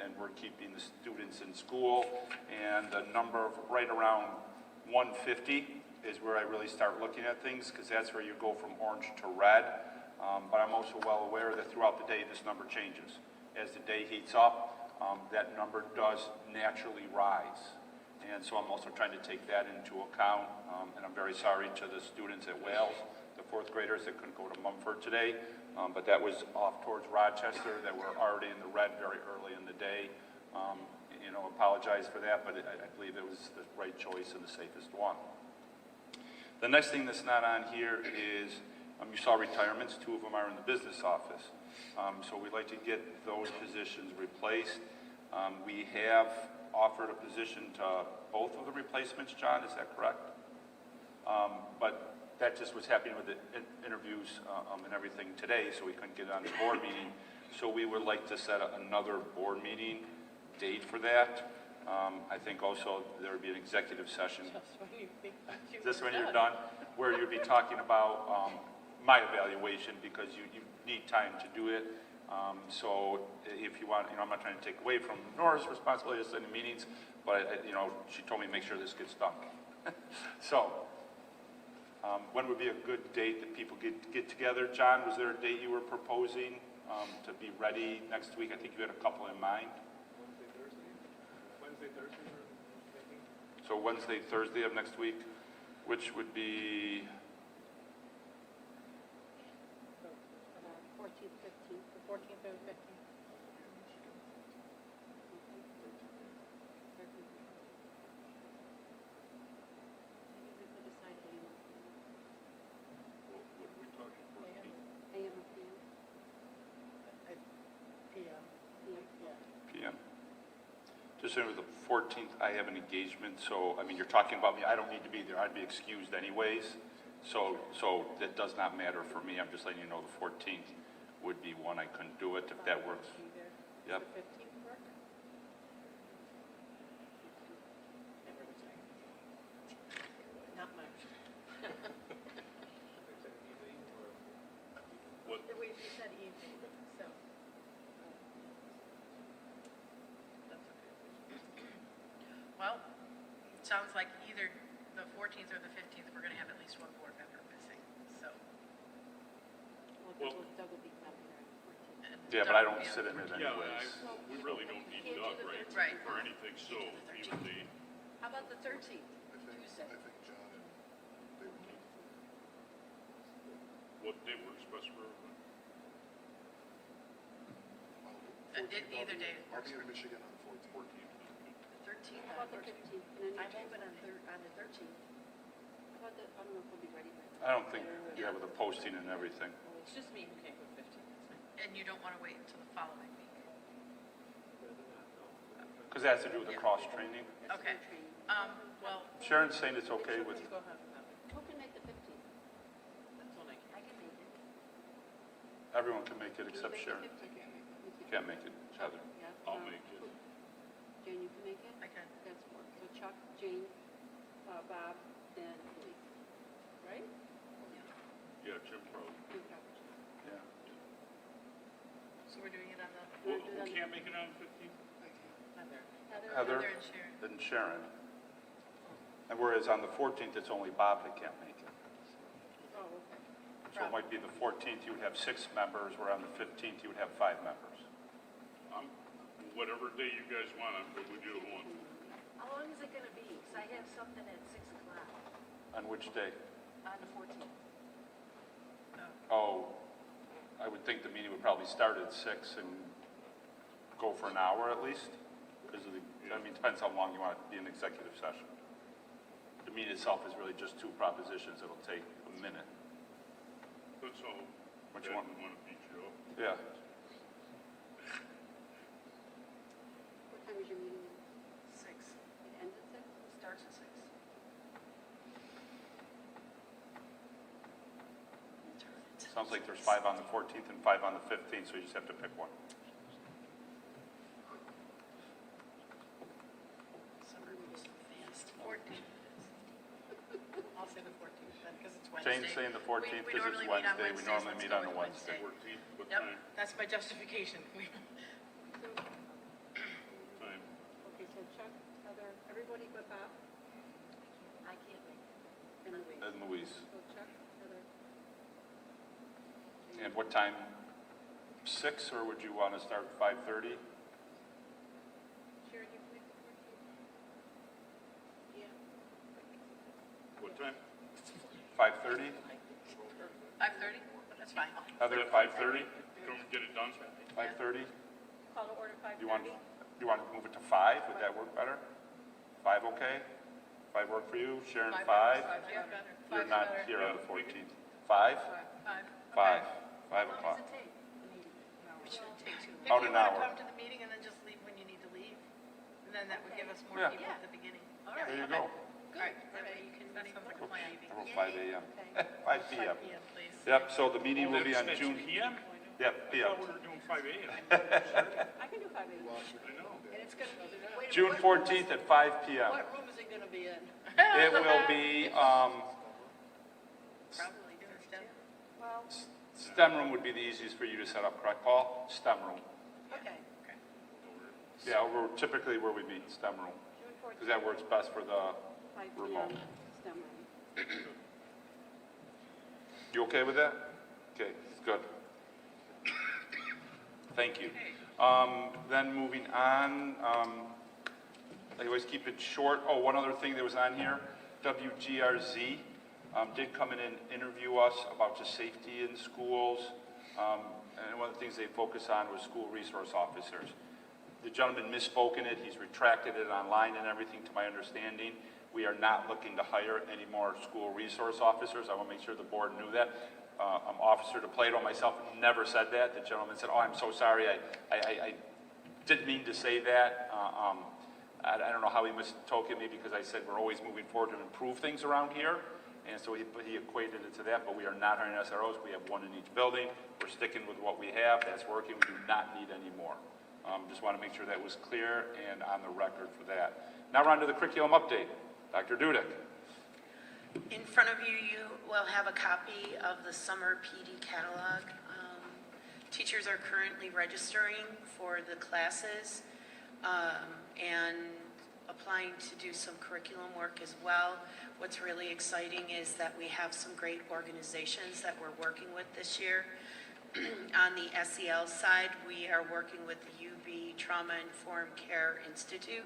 and we're keeping the students in school, and the number of right around 150 is where I really start looking at things, because that's where you go from orange to red. But I'm also well aware that throughout the day, this number changes. As the day heats up, that number does naturally rise. And so I'm also trying to take that into account. And I'm very sorry to the students at Wales, the fourth graders that couldn't go to Mumford today. But that was off towards Rochester, that were already in the red very early in the day. Apologize for that, but I believe it was the right choice and the safest one. The next thing that's not on here is, you saw retirements. 2 of them are in the business office. So we'd like to get those positions replaced. We have offered a position to both of the replacements, John, is that correct? But that just was happening with the interviews and everything today, so we couldn't get on the board meeting. So we would like to set another board meeting date for that. I think also there would be an executive session. Just when you're done, where you'd be talking about my evaluation, because you need time to do it. So if you want, I'm not trying to take away from Nora's responsibility to send meetings, but she told me to make sure this gets done. So when would be a good date that people get together? John, was there a date you were proposing to be ready next week? I think you had a couple in mind. Wednesday, Thursday. So Wednesday, Thursday of next week, which would be 14th, 15th, the 14th or the 15th. Maybe we could decide AM. what are we talking, 14th? AM or PM? PM. PM. PM. Just remember the 14th, I have an engagement, so, you're talking about me, I don't need to be there, I'd be excused anyways, so that does not matter for me, I'm just letting you know the 14th would be one I couldn't do it, if that works. Yep. The 15th work? Not much. We said evening, so. That's okay. Well, it sounds like either the 14th or the 15th, we're going to have at least one board member missing, so. Well, Doug will be coming there on the 14th. and Yeah, but I Doug don't will be sit on in it the anyways. We really don't need Doug, right? Right. For anything, so even the, How about the 13th? Tuesday. I think John and they would need. What day works best for everyone? Either day works. in Michigan on the 14th. The 13th, how about the 15th? I'm open on the 13th. How about I don't know if we'll be ready by then. I don't think, with the posting and everything. It's just me who can't go 15. And you don't want to wait until the following week? Because that has to do with the cross-training. Okay. Well, Sharon's saying it's okay with, Who can make the 15th? I can make it. everyone can make it except Sharon. You Can't make it, Heather. Yeah. I'll make it. Jane, you can make it? I can. That's four. So Chuck, Jane, Bob, and Lee. Right? Yeah, Jim probably. You've got it. Yeah. So we're doing it on the, Who can't make it on the 15th? Heather Heather and Sharon. and Sharon. And whereas on the 14th, it's only Bob that can't make it. Oh, okay. So it might be the 14th, you would have 6 members, where on the 15th, you would have 5 members. Whatever day you guys want, I'm good with either one. How long is it gonna be? Because I have something at 6 o'clock On which day? on the 14th. Oh, I would think the meeting would probably start at 6 and go for an hour at least, because of the, I mean, it depends how long you want it to be in executive session. The meeting itself is really just 2 propositions, it'll take a minute. That's all. What I you want? didn't want to beat you up. Yeah, What time is your meeting? 6. It ends at 6? Starts at 6. sounds like there's 5 on the 14th and 5 on the 15th, so you just have to pick one. Summer moves so fast. 14th. I'll say the 14th then, because it's Wednesday. Jane's saying the 14th We because normally it's meet on Wednesday, we Wednesdays. normally Let's meet go on a with Wednesday. 14th, what Yep, time? that's my justification. Time. Okay, so Chuck, Heather, everybody but Bob? I can't make it. And Louise. And Louise. So Chuck, Heather. And what time? 6, or would you want to start 5:30? Sharon, you can make the 14th? Yeah. What time? 5:30? 5:30? That's fine. Heather, 5:30? Come get it done? 5:30? Call to order 5:30? You want to move it to 5? Would that work better? 5 okay? 5 work for you? Sharon, 5? Yeah, better. You're 5's not better. here on the 14th. 5? 5. 5. 5 How long o'clock. does it take? It shouldn't take too long. About If an you want hour. to come to the meeting and then just leave when you need to leave, and then that would give us more Yeah. people at the beginning. All There right. you go. All right, that way you can, that sounds like a plan. I wrote 5 a.m. Okay. 5 p.m. 5 p.m., please. Yep, so the meeting will be on That's June, PM? yep, I p.m. thought we were doing 5 a.m. I can do 5 a.m. I know. And it's gonna be, wait a June minute, 14th at 5 p.m. what room is it gonna be in? It will be, Probably do instead. Well, STEM room would be the easiest for you to set up, correct, Paul? STEM room. okay. Yeah, we're typically where we meet, STEM room, June because 14th, that works best for the 5 remote. p.m. STEM room. You okay with that? Okay, good. Thank you. Then moving on, I always keep it short. Oh, one other thing that was on here, WGRZ did come in and interview us about just safety in schools. And one of the things they focus on was school resource officers. The gentleman misspoke in it. He's retracted it online and everything, to my understanding. We are not looking to hire any more school resource officers. I want to make sure the board knew that. Officer DePlato, myself, never said that. The gentleman said, "Oh, I'm so sorry. I didn't mean to say that." I don't know how he mistook it, maybe because I said we're always moving forward to improve things around here. And so he equated it to that, but we are not hiring SROs. We have one in each building. We're sticking with what we have. That's working. We do not need any more. Just want to make sure that was clear and on the record for that. Now we're on to the curriculum update. Dr. Dudek. In front of you, you will have a copy of the summer PD catalog. Teachers are currently registering for the classes and applying to do some curriculum work as well. What's really exciting is that we have some great organizations that we're working with this year. On the SEL side, we are working with the UB Trauma Informed Care Institute.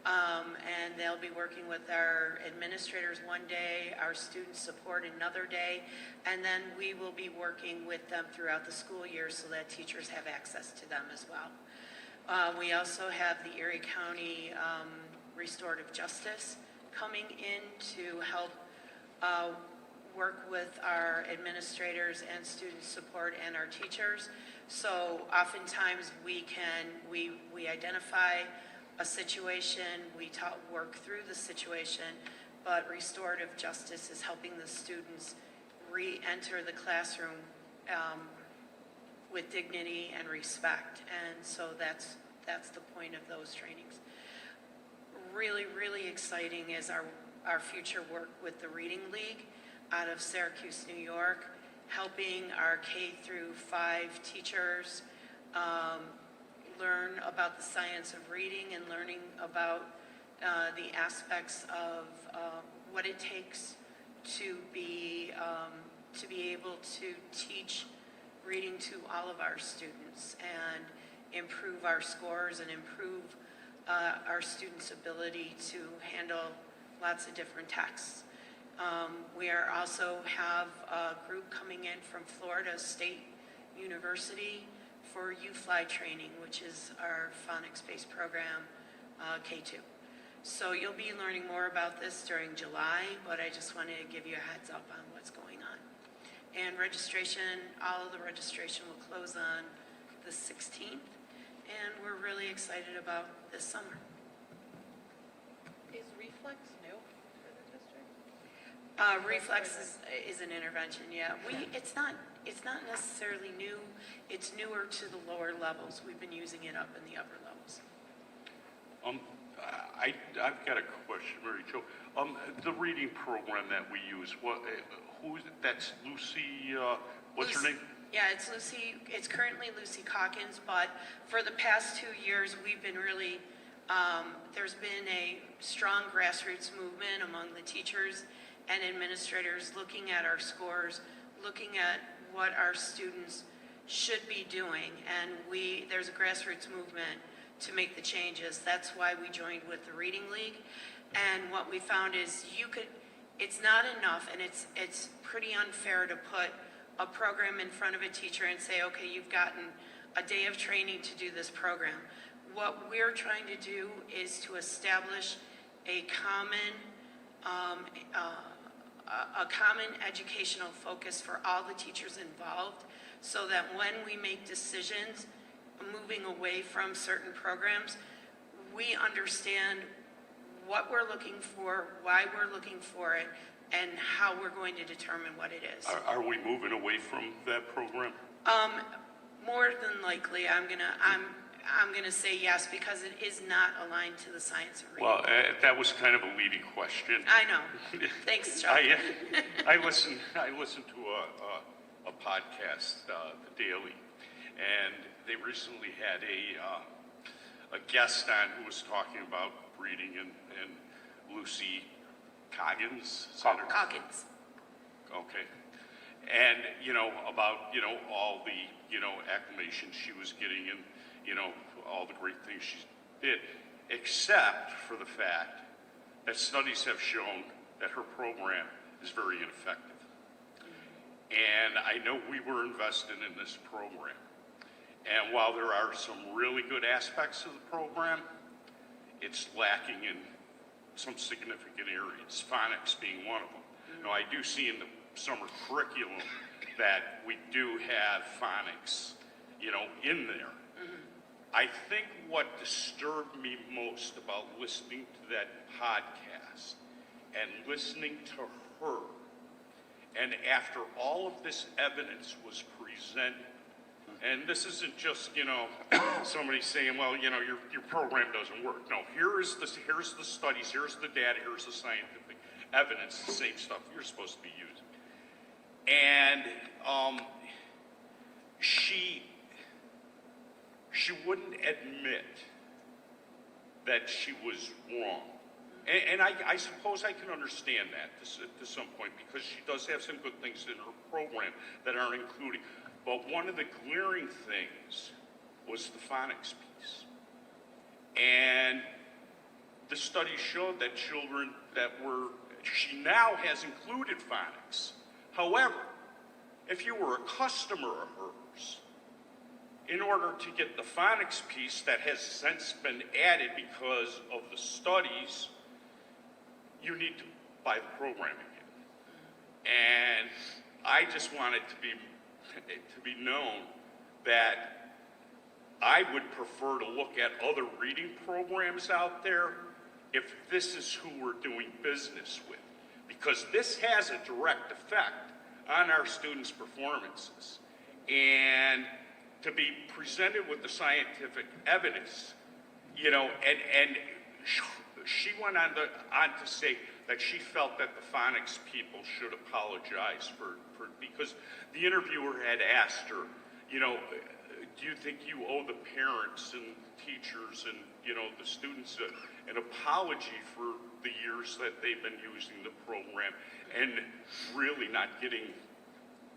And they'll be working with our administrators one day, our student support another day, and then we will be working with them throughout the school year so that teachers have access to them as well. We also have the Erie County Restorative Justice coming in to help work with our administrators and student support and our teachers. So oftentimes we identify a situation, we work through the situation, but restorative justice is helping the students re-enter the classroom with dignity and respect. And so that's the point of those trainings. Really, really exciting is our future work with the Reading League out of Syracuse, New York, helping our K through 5 teachers learn about the science of reading and learning about the aspects of what it takes to be able to teach reading to all of our students and improve our scores and improve our students' ability to handle lots of different texts. We also have a group coming in from Florida State University for UFly training, which is our phonics-based program, K2. So you'll be learning more about this during July, but I just wanted to give you a heads up on what's going on. And registration, all of the registration will close on the 16th, and we're really excited about this summer. Is Reflex new for the district? Reflex is an intervention, yeah. It's not necessarily new. It's newer to the lower levels. We've been using it up in the upper levels. I've got a question, Mary Jo. The reading program that we use, that's Lucy, what's her name? Yeah, it's Lucy. It's currently Lucy Calkins, but for the past 2 years, we've been really, there's been a strong grassroots movement among the teachers and administrators looking at our scores, looking at what our students should be doing, and there's a grassroots movement to make the changes. That's why we joined with the Reading League, and what we found is it's not enough, and it's pretty unfair to put a program in front of a teacher and say, okay, you've gotten a day of training to do this program. What we're trying to do is to establish a common educational focus for all the teachers involved, so that when we make decisions moving away from certain programs, we understand what we're looking for, why we're looking for it, and how we're going to determine what it is. Are we moving away from that program? More than likely, I'm gonna say yes, because it is not aligned to the science of reading. Well, that was kind of a leading question. I know. Thanks, Chuck. I listened to a podcast, The Daily, and they recently had a guest on who was talking about reading, and Lucy Coggins. Calkins. Okay. And, about, all the, acclamations she was getting and, all the great things she did, except for the fact that studies have shown that her program is very ineffective. And I know we were invested in this program. And while there are some really good aspects of the program, it's lacking in some significant areas, phonics being one of them. Now, I do see in the summer curriculum that we do have phonics, in there. I think what disturbed me most about listening to that podcast and listening to her, and after all of this evidence was presented, and this isn't just, somebody saying, well, your program doesn't work. No, here's the studies, here's the data, here's the scientific evidence, the same stuff you're supposed to be using. And she wouldn't admit that she was wrong. And I suppose I can understand that to some point, because she does have some good things in her program that aren't included. But one of the glaring things was the phonics piece. And the study showed that children she now has included phonics. However, if you were a customer of hers, in order to get the phonics piece that has since been added because of the studies, you need to buy the program again. And I just want it to be known that I would prefer to look at other reading programs out there if this is who we're doing business with, because this has a direct effect on our students' performances. And to be presented with the scientific evidence, you know, and she went on to say that she felt that the phonics people should apologize for because the interviewer had asked her, you know, do you think you owe the parents and teachers and, you know, the students an apology for the years that they've been using the program and really not getting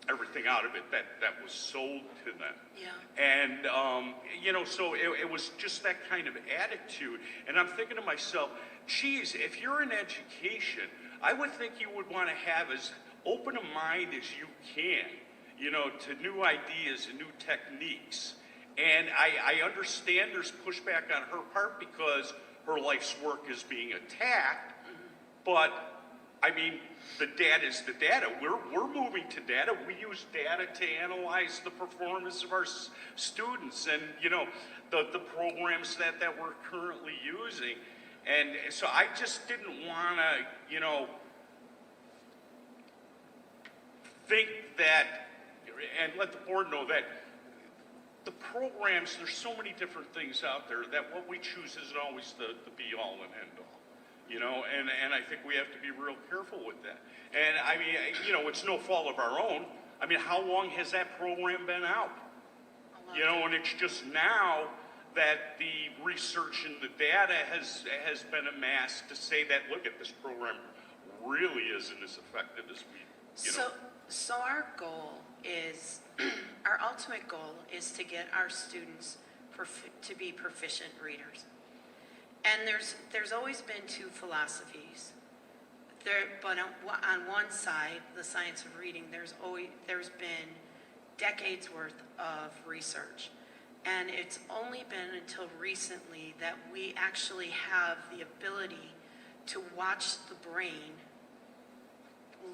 everything out of it that was sold to them? Yeah. And, you know, so it was just that kind of attitude. And I'm thinking to myself, geez, if you're in education, I would think you would want to have as open a mind as you can, you know, to new ideas and new techniques. And I understand there's pushback on her part because her life's work is being attacked, but I mean, the data is the data. We're moving to data. We use data to analyze the performance of our students and, you know, the programs that we're currently using. And so I just didn't want to, you know, think that, and let the board know that the programs, there's so many different things out there that what we choose isn't always the be-all and end-all. You know, and I think we have to be real careful with that. And I mean, you know, it's no fault of our own. I mean, how long has that program been out? You know, and it's just now that the research and the data has been amassed to say that, look at this program really isn't as effective as we, you know. So our goal is, our ultimate goal is to get our students to be proficient readers. And there's always been two philosophies. But on one side, the science of reading, there's been decades worth of research. And it's only been until recently that we actually have the ability to watch the brain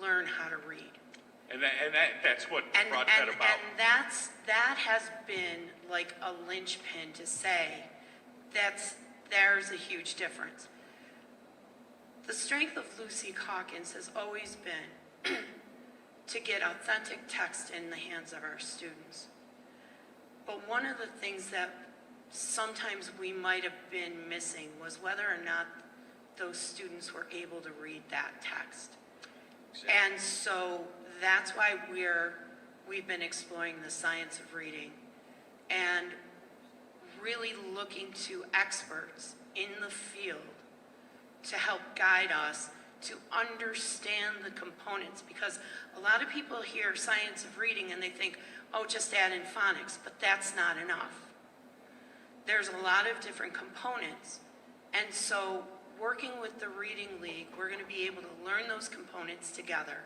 learn how to read. And that's what brought that about. And that has been like a linchpin to say there's a huge difference. The strength of Lucy Calkins has always been to get authentic text in the hands of our students. But one of the things that sometimes we might have been missing was whether or not those students were able to read that text. Exactly. And so that's why we've been exploring the science of reading and really looking to experts in the field to help guide us to understand the components, because a lot of people hear science of reading and they think, oh, just add in phonics, but that's not enough. There's a lot of different components, and so working with the Reading League, we're going to be able to learn those components together,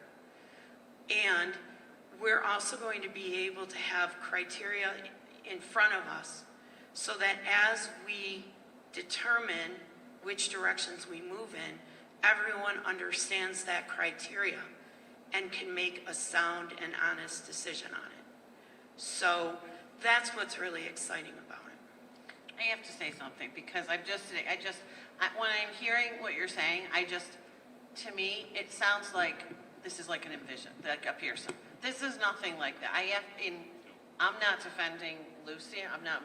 and we're also going to be able to have criteria in front of us so that as we determine which directions we move in, everyone understands that criteria and can make a sound and honest decision on it. So that's what's really exciting about it. I have to say something because when I'm hearing what you're saying, to me, it sounds like this is like an envision, like a Pearson. This is nothing like that. I'm not defending Lucy. I'm not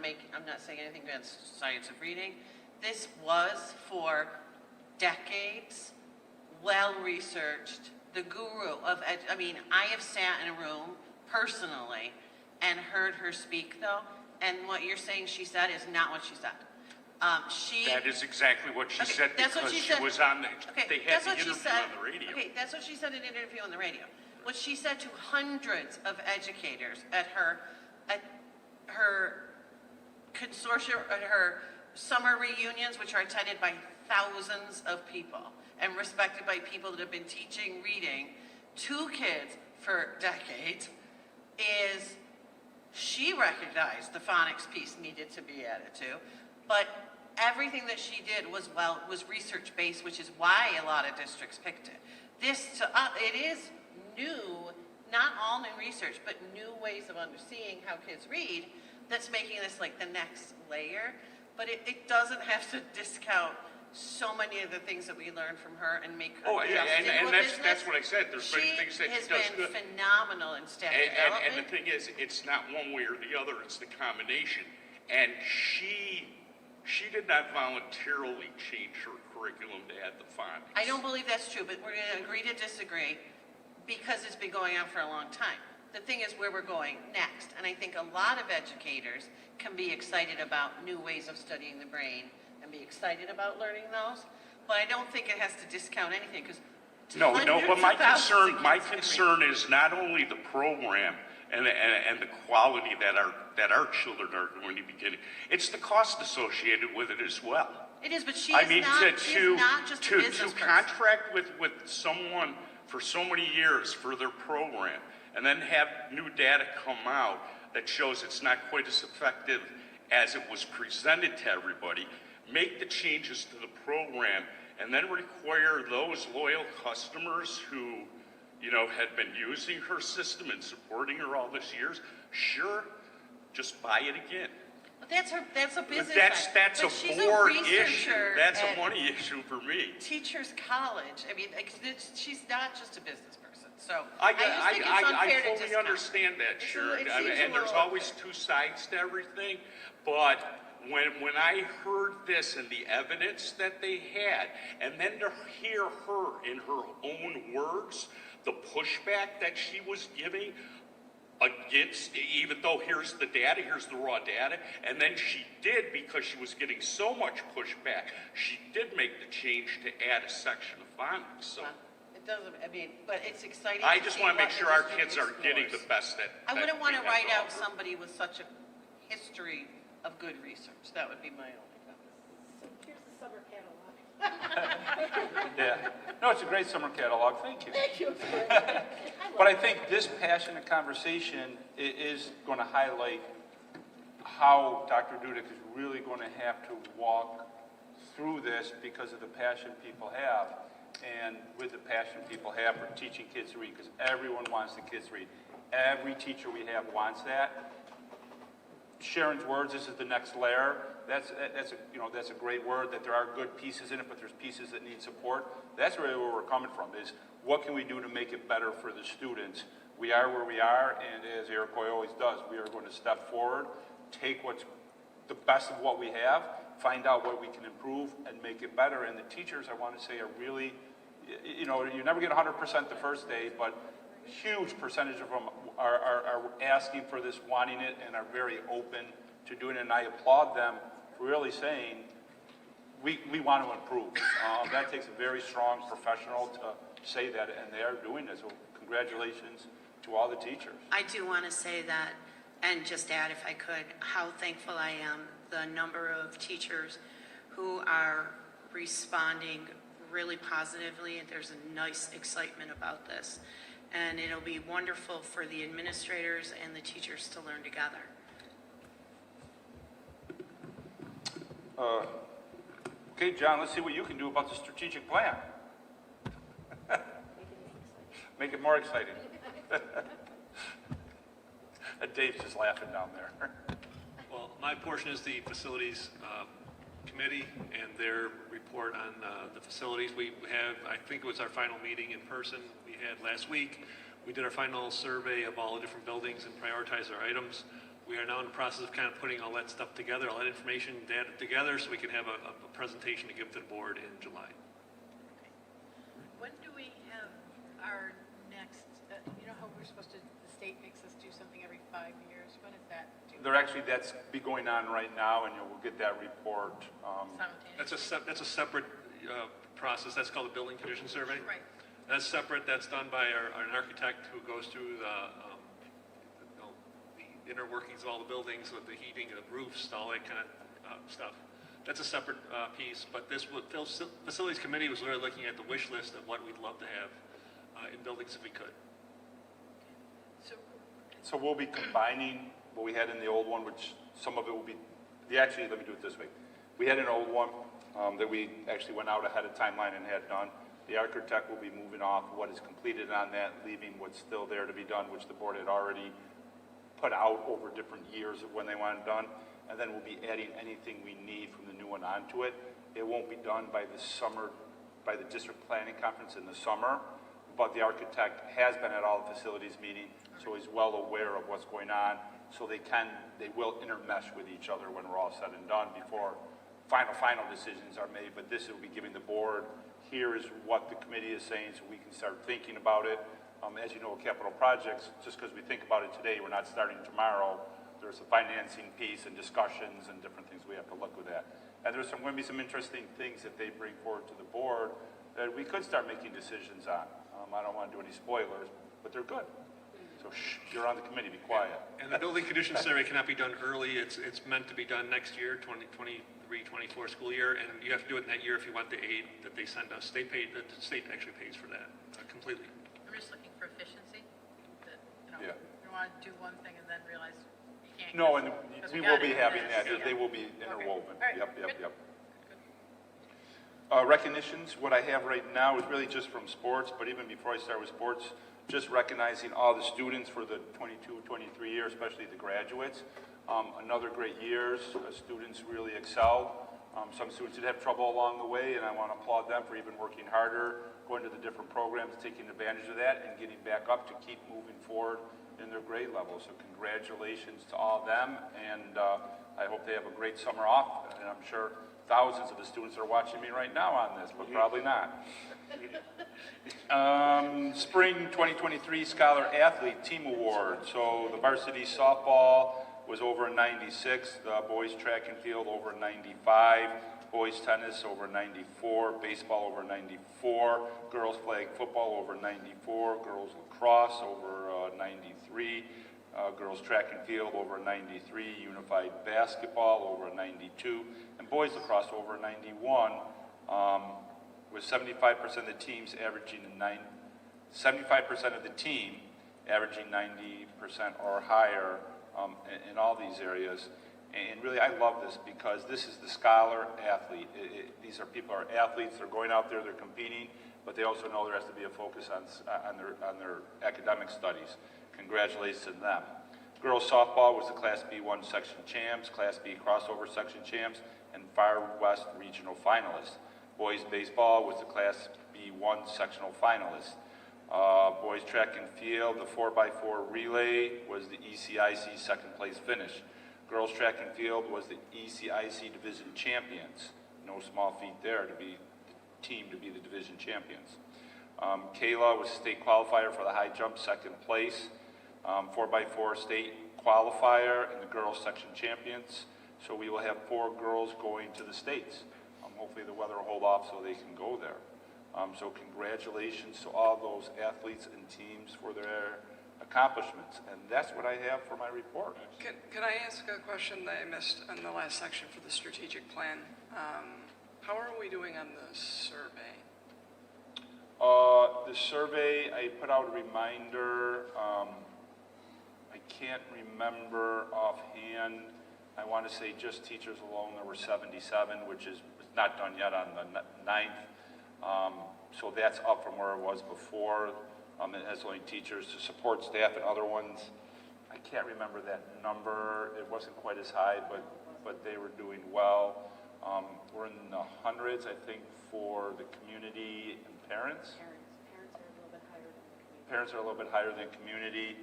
saying anything against science of reading. This was for decades, well-researched, the guru of, I have sat in a room personally and heard her speak though, and what you're saying she said is not what she said. That is exactly what she said because she was on they had the interview on the radio. Okay, that's what she said in an interview on the radio. What she said to hundreds of educators at her consortium, at her summer reunions, which are attended by thousands of people and respected by people that have been teaching reading to kids for decades, is she recognized the phonics piece needed to be added to, but everything that she did was research-based, which is why a lot of districts picked it. It is new, not all new research, but new ways of seeing how kids read, that's making this like the next layer, but it doesn't have to discount so many of the things that we learned from her and make her Oh, yeah, just into a that's business. what I said. There's many things that she does She good. has been phenomenal in staff And development. the thing is, it's not one way or the other, it's the combination. And she did not voluntarily change her curriculum to add the phonics. I don't believe that's true, but we're going to agree to disagree because it's been going on for a long time. The thing is where we're going next, and I think a lot of educators can be excited about new ways of studying the brain and be excited about learning those, but I don't think it has to discount anything because No, but my concern is not only the program and the quality that our children are going to be getting, it's the cost associated with it as well. It is, but she I is mean, not just a business person. contract with someone for so many years for their program, and then have new data come out that shows it's not quite as effective as it was presented to everybody, make the changes to the program, and then require those loyal customers who, had been using her system and supporting her all these years, sure, just buy it again. But that's a business. That's but a she's board researcher issue. That's at a money issue for me. Teachers College. I mean, she's not just a business person. So I just think it's unfair I to fully discount. understand that, Sharon. It seems And a there's little always two sides to everything. But when I heard this and the evidence that they had, and then to hear her in her own words, the pushback that she was giving against, even though here's the data, here's the raw data, and then she did, because she was getting so much pushback, she did make the change to add a section of phonics. So It doesn't. I mean, but it's exciting. I to just see want to make what sure the our district kids are getting the explores. best that I wouldn't want to we have write out offer. somebody with such a history of good research. That would be my only comment. So here's the summer catalog. Yeah. No, it's a great summer catalog. Thank you. Thank you. But I think this passionate conversation is going to highlight how Dr. Dudek is really going to have to walk through this because of the passion people have, and with the passion people have for teaching kids to read, because everyone wants the kids to read. Every teacher we have wants that. Sharon's words, this is the next layer. That's a great word, that there are good pieces in it, but there's pieces that need support. That's really where we're coming from, is what can we do to make it better for the students? We are where we are, and as Iroquois always does, we are going to step forward, take what's the best of what we have, find out what we can improve, and make it better. And the teachers, I want to say, are really, you never get 100% the first day, but huge percentage of them are asking for this, wanting it, and are very open to doing it. And I applaud them for really saying, we want to improve. That takes a very strong professional to say that, and they are doing this. So congratulations to all the teachers. I do want to say that, and just add, if I could, how thankful I am, the number of teachers who are responding really positively, and there's a nice excitement about this. And it'll be wonderful for the administrators and the teachers to learn together. Okay, John, let's see what you can do about the strategic plan. Make it more exciting. Dave's just laughing down there. Well, my portion is the facilities committee and their report on the facilities. We have, I think it was our final meeting in person we had last week. We did our final survey of all the different buildings and prioritized our items. We are now in the process of kind of putting all that stuff together, all that information, data together, so we can have a presentation to give to the board in July. When do we have our next, you know how we're supposed to, the state makes us do something every 5 years? When is that due? That's be going on right now, and we'll get that report. Simultaneously? That's a separate process. That's called the building condition survey. Right. That's separate. That's done by an architect who goes through the inner workings of all the buildings with the heating, the roofs, all that kind of stuff. That's a separate piece. But this facilities committee was really looking at the wish list of what we'd love to have in buildings if we could. So we'll be combining what we had in the old one, which some of it will be, actually, let me do it this way. We had an old one that we actually went out ahead of timeline and had done. The architect will be moving off what is completed on that, leaving what's still there to be done, which the board had already put out over different years of when they want it done, and then we'll be adding anything we need from the new one onto it. It won't be done by the summer, by the district planning conference in the summer, but the architect has been at all the facilities meeting, so he's well aware of what's going on, so they will intermesh with each other when we're all said and done before final decisions are made. But this will be giving the board, here is what the committee is saying, so we can start thinking about it. As you know, capital projects, just because we think about it today, we're not starting tomorrow. There's a financing piece and discussions and different things we have to look with that. And there's going to be some interesting things that they bring forward to the board that we could start making decisions on. I don't want to do any spoilers, but they're good. So shh, you're on the committee, be quiet. And the building condition survey cannot be done early. It's meant to be done next year, 2023-24 school year, and you have to do it in that year if you want the aid that they send us. The state actually pays for that completely. I'm just looking for efficiency, that, Yeah. you don't want to do one thing and then realize you can't. No, and because we got will be it. having that. Yeah. They will be interwoven. All right. Yep. Good. Recognitions, what I have right now is really just from sports, but even before I start with sports, just recognizing all the students for the 22-23 year, especially the graduates. Another great years, students really excelled. Some students did have trouble along the way, and I want to applaud them for even working harder, going to the different programs, taking advantage of that, and getting back up to keep moving forward in their grade level. So congratulations to all of them, and I hope they have a great summer off, and I'm sure thousands of the students are watching me right now on this, but probably not. Spring 2023 Scholar Athlete Team Award. So the varsity softball was over 96, the boys track and field over 95, boys tennis over 94, baseball over 94, girls flag football over 94, girls lacrosse over 93, girls track and field over 93, unified basketball over 92, and boys lacrosse over 91, with 75% of the teams averaging 75% of the team averaging 90% or higher in all these areas. And really, I love this because this is the scholar athlete. These are people who are athletes. They're going out there, they're competing, but they also know there has to be a focus on their academic studies. Congratulations to them. Girls softball was the Class B1 section champs, Class B crossover section champs, and Far West regional finalists. Boys baseball was the Class B1 sectional finalists. Boys track and field, the 4x4 relay was the ECIC second place finish. Girls track and field was the ECIC division champions. No small feat there to be the team to be the division champions. Kayla was state qualifier for the high jump, second place. 4x4 state qualifier and the girls section champions. So we will have 4 girls going to the states. Hopefully the weather will hold off so they can go there. So congratulations to all those athletes and teams for their accomplishments. And that's what I have for my report. Can I ask a question that I missed in the last section for the strategic plan? How are we doing on the survey? The survey, I put out a reminder. I can't remember offhand. I want to say just teachers alone, there were 77, which is not done yet on the 9th. So that's up from where it was before. It has only teachers to support staff and other ones. I can't remember that number. It wasn't quite as high, but they were doing well. We're in the hundreds, I think, for the community and parents. Parents are a little bit higher than community.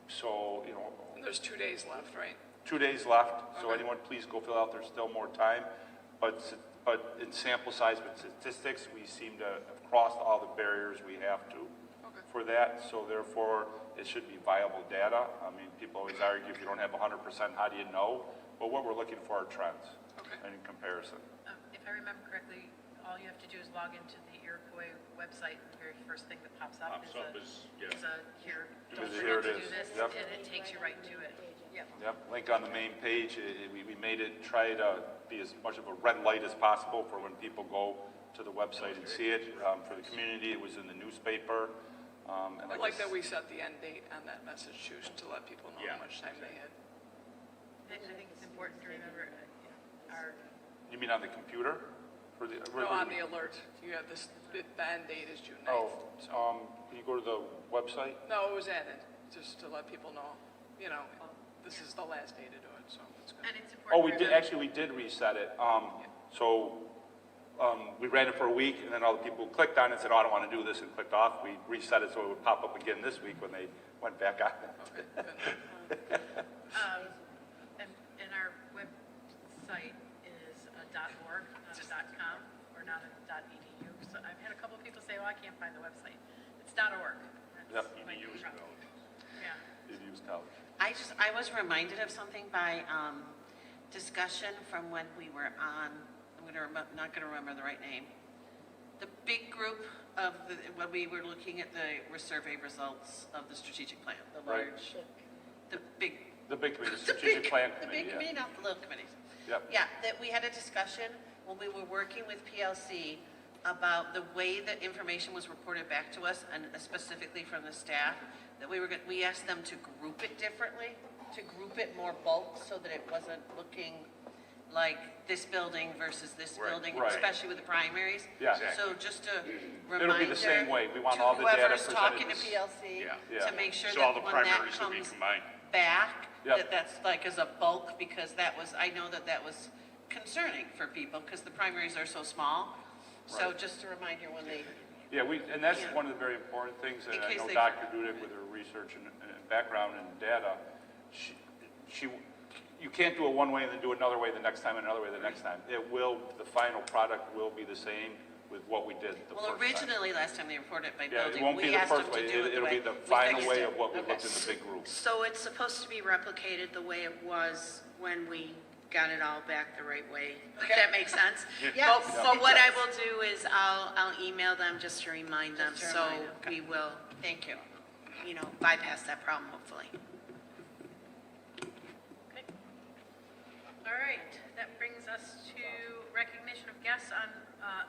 So, you know. There's 2 days left, right? 2 days left, so anyone please go fill out, there's still more time. But in sample size, with statistics, we seem to have crossed all the barriers we have to for that. So therefore, it should be viable data. I mean, people always argue if you don't have 100%, how do you know? But what we're looking for are trends and in comparison. If I remember correctly, all you have to do is log into the Iroquois website, and the very first thing that pops up is here. Don't forget to do this, and it takes you right to it. Yep, link on the main page. We made it, try to be as much of a red light as possible for when people go to the website and see it. For the community, it was in the newspaper. I like that we set the end date on that message too, to let people know how much time they had. I think it's important to remember our... You mean on the computer? No, on the alert. You have this, the end date is June 9th. Can you go to the website? No, it was added, just to let people know. you know, this is the last day to do it, so it's good. And it's Oh, important. we did reset it. We ran it for a week, and then all the people who clicked on it said, oh, I don't want to do this, and clicked off. We reset it so it would pop up again this week when they went back on it. Okay, good. And our website is .org, not a .com, or not a .edu. So I've had a couple of people say, oh, I can't find the website. It's .org. Yep. EDU's college. Yeah. EDU's college. I was reminded of something by discussion from when we were on, not going to remember the right name. The big group of when we were looking at the survey results of the strategic plan, the Right. large, the big. The big committee, the strategic plan The committee, big committee, not the little committees. Yep. Yeah, that we had a discussion when we were working with PLC about the way that information was reported back to us, and specifically from the staff, that we asked them to group it differently, to group it more bulk, so that it wasn't looking like this building versus this building, Right. especially with the primaries. Yeah. So just a reminder. It'll be the same way. We want to all the data whoever's presented talking to this- PLC, Yeah. to make sure So all that the when that primaries will be comes combined. back, Yep. that's like as a bulk, because I know that was concerning for people, because the primaries are so small. So Right. just a reminder when they, Yeah, and that's Yeah. one of the very important things, and In I case know they Dr. forgot. Dudek with her research and background and data, you can't do it one way and then do it another way the next time and another way the next time. The final product will be the same with what we did the first well, time. originally, last time they reported by Yeah, building, it won't be we the asked them first to way, do it the it'll way. be the we final fixed way it. of what we Okay. looked in the big group. So it's supposed to be replicated the way it was when we got it all back the right way. If that makes sense? Yes. But what I will do is I'll email them just to remind them, Just to so remind them, okay. we will, thank you, bypass that problem hopefully. Okay. All right, that brings us to recognition of guests on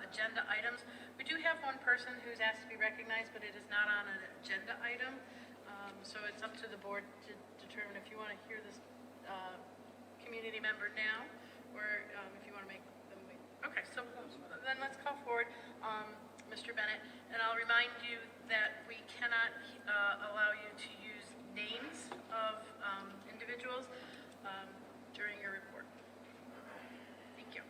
agenda items. We do have one person who's asked to be recognized, but it is not on an agenda item. So it's up to the board to determine if you want to hear this community member now, or if you want to make them wait. Okay, so then let's call forward Mr. Bennett, and I'll remind you that we cannot allow you to use names of individuals during your report. Thank you.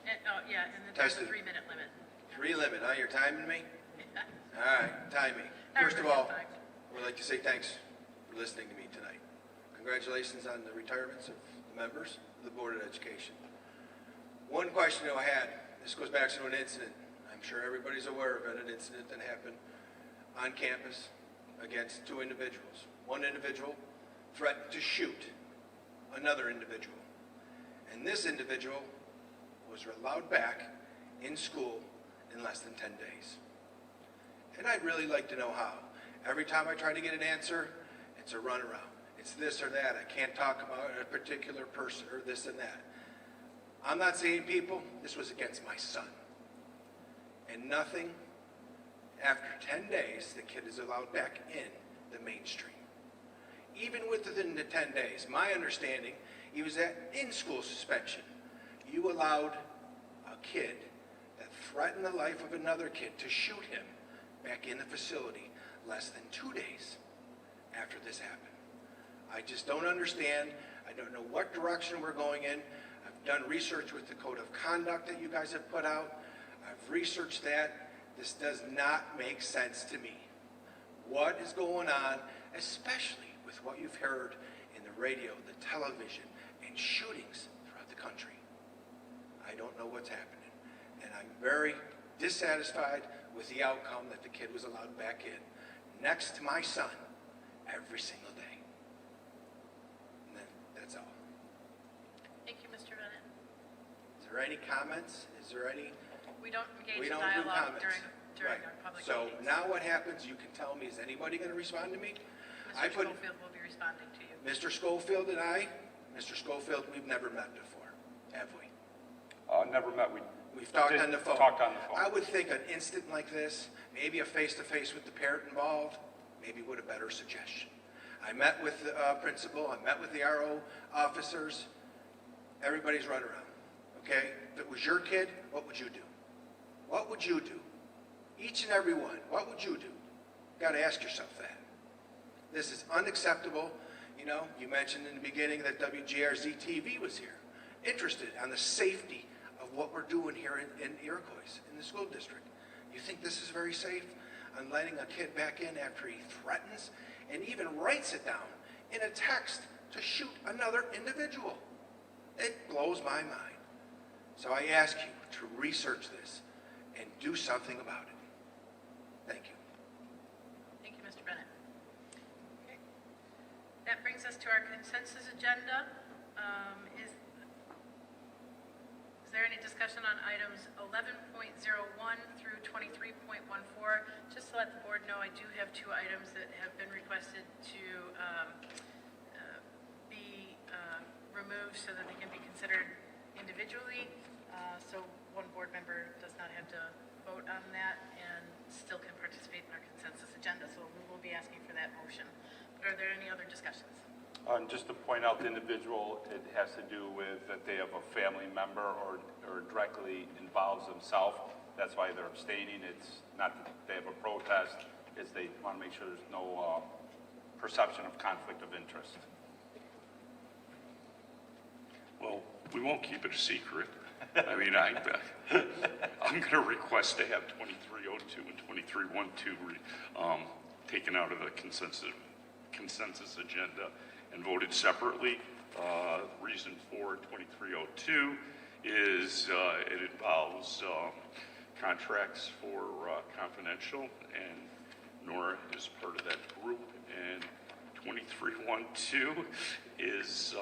And there's a Tested. 3-minute limit. 3 limit, huh? You're timing me? All right, time me. First of Everybody all, has time. I would like to say thanks for listening to me tonight. Congratulations on the retirements of the members of the Board of Education. One question I had, this goes back to an incident. I'm sure everybody's aware of it, an incident that happened on campus against 2 individuals. One individual threatened to shoot another individual. And this individual was allowed back in school in less than 10 days. And I'd really like to know how. Every time I try to get an answer, it's a runaround. It's this or that. I can't talk about a particular person or this and that. I'm not saying people, this was against my son. And nothing, after 10 days, the kid is allowed back in the mainstream. Even within the 10 days, my understanding, he was at in-school suspension. You allowed a kid that threatened the life of another kid to shoot him back in the facility less than 2 days after this happened. I just don't understand. I don't know what direction we're going in. I've done research with the code of conduct that you guys have put out. I've researched that. This does not make sense to me. What is going on, especially with what you've heard in the radio, the television, and shootings throughout the country? I don't know what's happening. And I'm very dissatisfied with the outcome that the kid was allowed back in, next to my son, every single day. And that's all. Thank you, Mr. Bennett. Is there any comments? Is there any? We don't engage We in don't do dialogue comments. during Right. our public So meetings. now what happens, you can tell me, is anybody going to respond to me? Mr. Schofield will be responding to you. Mr. Schofield and I, Mr. Schofield, we've never met before, have we? Never met. We've talked on the phone. Talked on the phone. I would think an instant like this, maybe a face-to-face with the parent involved, maybe would a better suggestion. I met with the principal, I met with the RO officers, everybody's run around, okay? If it was your kid, what would you do? What would you do? Each and every one, what would you do? You got to ask yourself that. This is unacceptable. You know, you mentioned in the beginning that WGRZ TV was here, interested on the safety of what we're doing here in Iroquois, in the school district. You think this is very safe? On letting a kid back in after he threatens and even writes it down in a text to shoot another individual. It blows my mind. So I ask you to research this and do something about it. Thank you. Thank you, Mr. Bennett. Okay. That brings us to our consensus agenda. Is there any discussion on items 11.01 through 23.14? Just to let the board know, I do have two items that have been requested to be removed so that they can be considered individually. So one board member does not have to vote on that and still can participate in our consensus agenda. So we will be asking for that motion. But are there any other discussions? Just to point out the individual, it has to do with that they have a family member or directly involves themselves. That's why they're abstaining. It's not that they have a protest, it's they want to make sure there's no perception of conflict of interest. Well, we won't keep it a secret. I mean, I'm going to request to have 2302 and 2312 taken out of the consensus agenda and voted separately. Reason for 2302 is it involves contracts for confidential, and Nora is part of that group. And 2312 is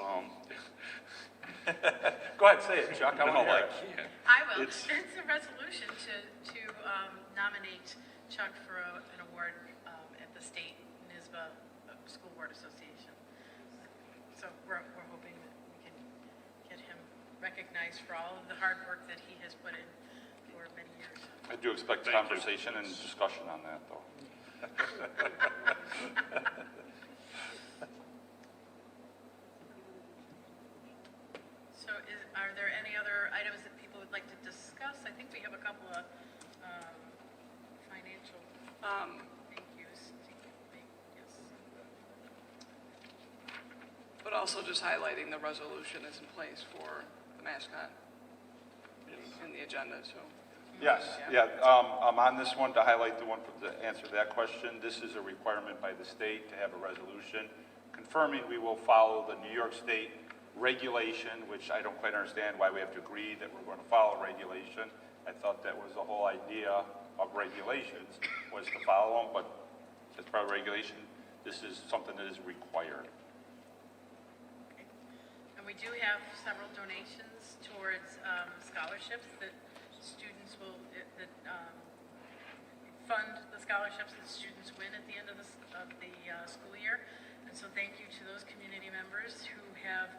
Go ahead, say it, Chuck. I no, want to hear I it. can't. I will. It's It's a resolution to nominate Chuck for an award at the state NISBA School Board Association. So we're hoping that we can get him recognized for all of the hard work that he has put in for many years. I do expect Thank you. conversation and discussion on that, though. So are there any other items that people would like to discuss? I think we have a couple of financial thank yous. Yes. But also just highlighting the resolution is in place for the mascot in the agenda, so. Yes, yeah, I'm on this one to highlight the one, to answer that question. This is a requirement by the state to have a resolution confirming we will follow the New York State regulation, which I don't quite understand why we have to agree that we're going to follow regulation. I thought that was the whole idea of regulations, was to follow them, but as part of regulation, this is something that is required. Okay. And we do have several donations towards scholarships that students will, that fund the scholarships that students win at the end of the school year. And so thank you to those community members who have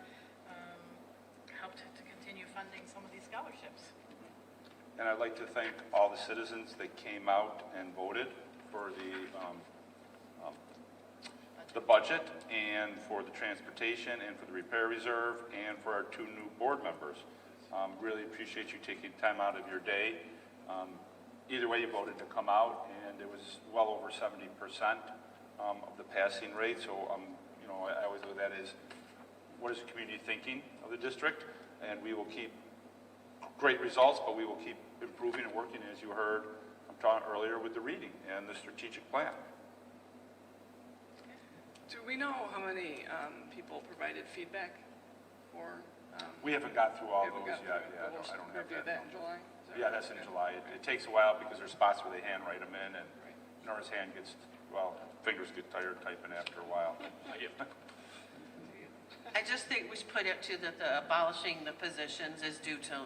helped to continue funding some of these scholarships. And I'd like to thank all the citizens that came out and voted for the budget and for the transportation and for the repair reserve and for our two new board members. Really appreciate you taking time out of your day. Either way, you voted to come out, and it was well over 70% of the passing rate. So, you know, I always look at that as what is the community thinking of the district, and we will keep great results, but we will keep improving and working, as you heard earlier, with the reading and the strategic plan. Do we know how many people provided feedback for? We haven't got through all we haven't those got yet. through it, Yeah, but we'll I don't have review that. in July? Yeah, that's in July. It takes a while because there's spots where they handwrite them in, and Nora's hand gets, well, fingers get tired typing after a while. I just think we should put it to that the abolishing the positions is due to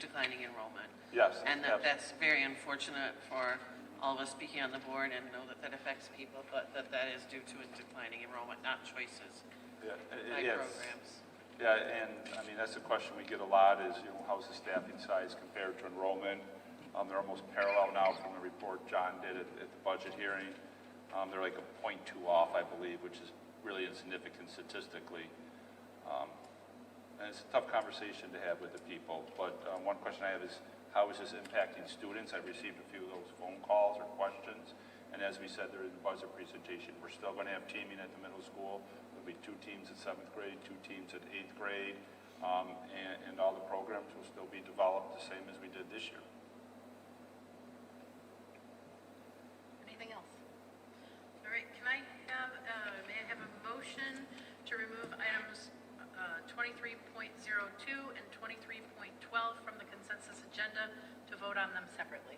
declining enrollment. Yes. And yes. that's very unfortunate for all of us speaking on the board and know that that affects people, but that is due to a declining enrollment, not choices Yeah, by yes. programs. Yeah, and I mean, that's the question we get a lot is, you know, how's the staffing size compared to enrollment? They're almost parallel now from the report John did at the budget hearing. They're like a 0.2 off, I believe, which is really insignificant statistically. And it's a tough conversation to have with the people, but one question I have is, how is this impacting students? I've received a few of those phone calls or questions, and as we said there in the budget presentation, we're still going to have teaming at the middle school. There'll be 2 teams at 7th grade, 2 teams at 8th grade, and all the programs will still be developed the same as we did this year. Anything else? All right, can I have, may I have a motion to remove items 23.02 and 23.12 from the consensus agenda to vote on them separately?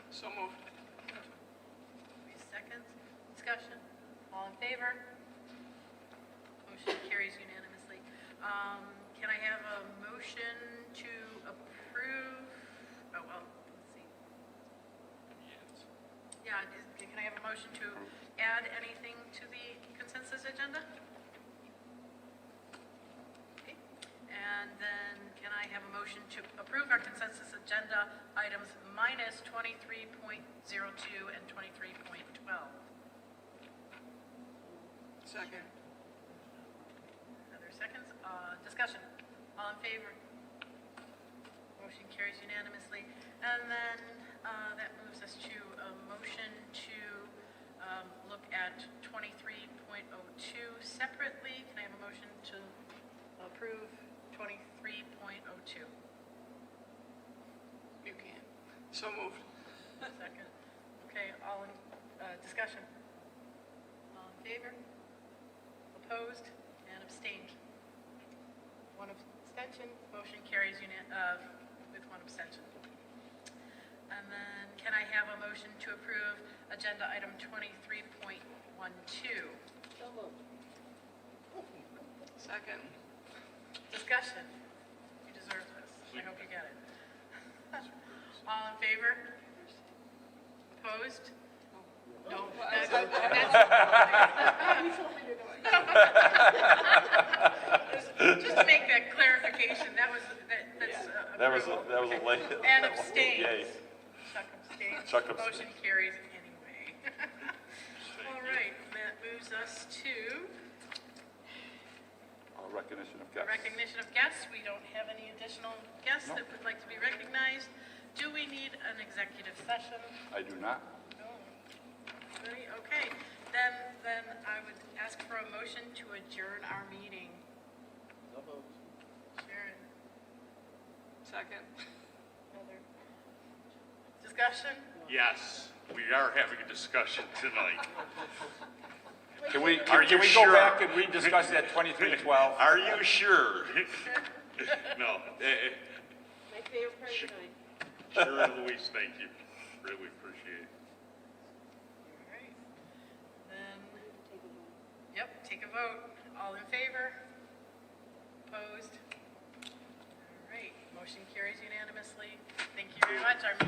So moved. 3 seconds. Discussion. All in favor? Motion carries unanimously. Can I have a motion to approve? Oh, well, let's see. Yeah, can I have a motion to add anything to the consensus agenda? Okay. And then can I have a motion to approve our consensus agenda items minus 23.02 and 23.12? Second. Other seconds. Discussion. All in favor? Motion carries unanimously. And then that moves us to a motion to look at 23.02 separately. Can I have a motion to approve 23.02? You can. So moved. Second. Okay, all in discussion. All in favor? Opposed and abstained. 1 abstention. Motion carries with 1 abstention. And then can I have a motion to approve agenda item 23.12? So moved. Second. Discussion. You deserve this. I hope you get it. All in favor? Opposed? No. Just to make that clarification, that's That was a late. and abstains. Yay. Chuck abstains. Chuck abstains. Motion carries anyway. All right, that moves us to Recognition of guests. recognition of guests. We don't have any additional guests that would like to be recognized. Do we need an executive session? I do not. No. Ready? Okay, then I would ask for a motion to adjourn our meeting. Sharon, Second. Heather. Discussion? Yes, we are having a discussion tonight. Can we Are you go sure? back and rediscuss that 2312? Are you sure? No. My favorite part of the night. Sure, Louise, thank you. Really appreciate it. All right. Then, Take a vote. yep, take a vote. All in favor? Opposed? All right, motion carries unanimously. Thank you very much. Our meeting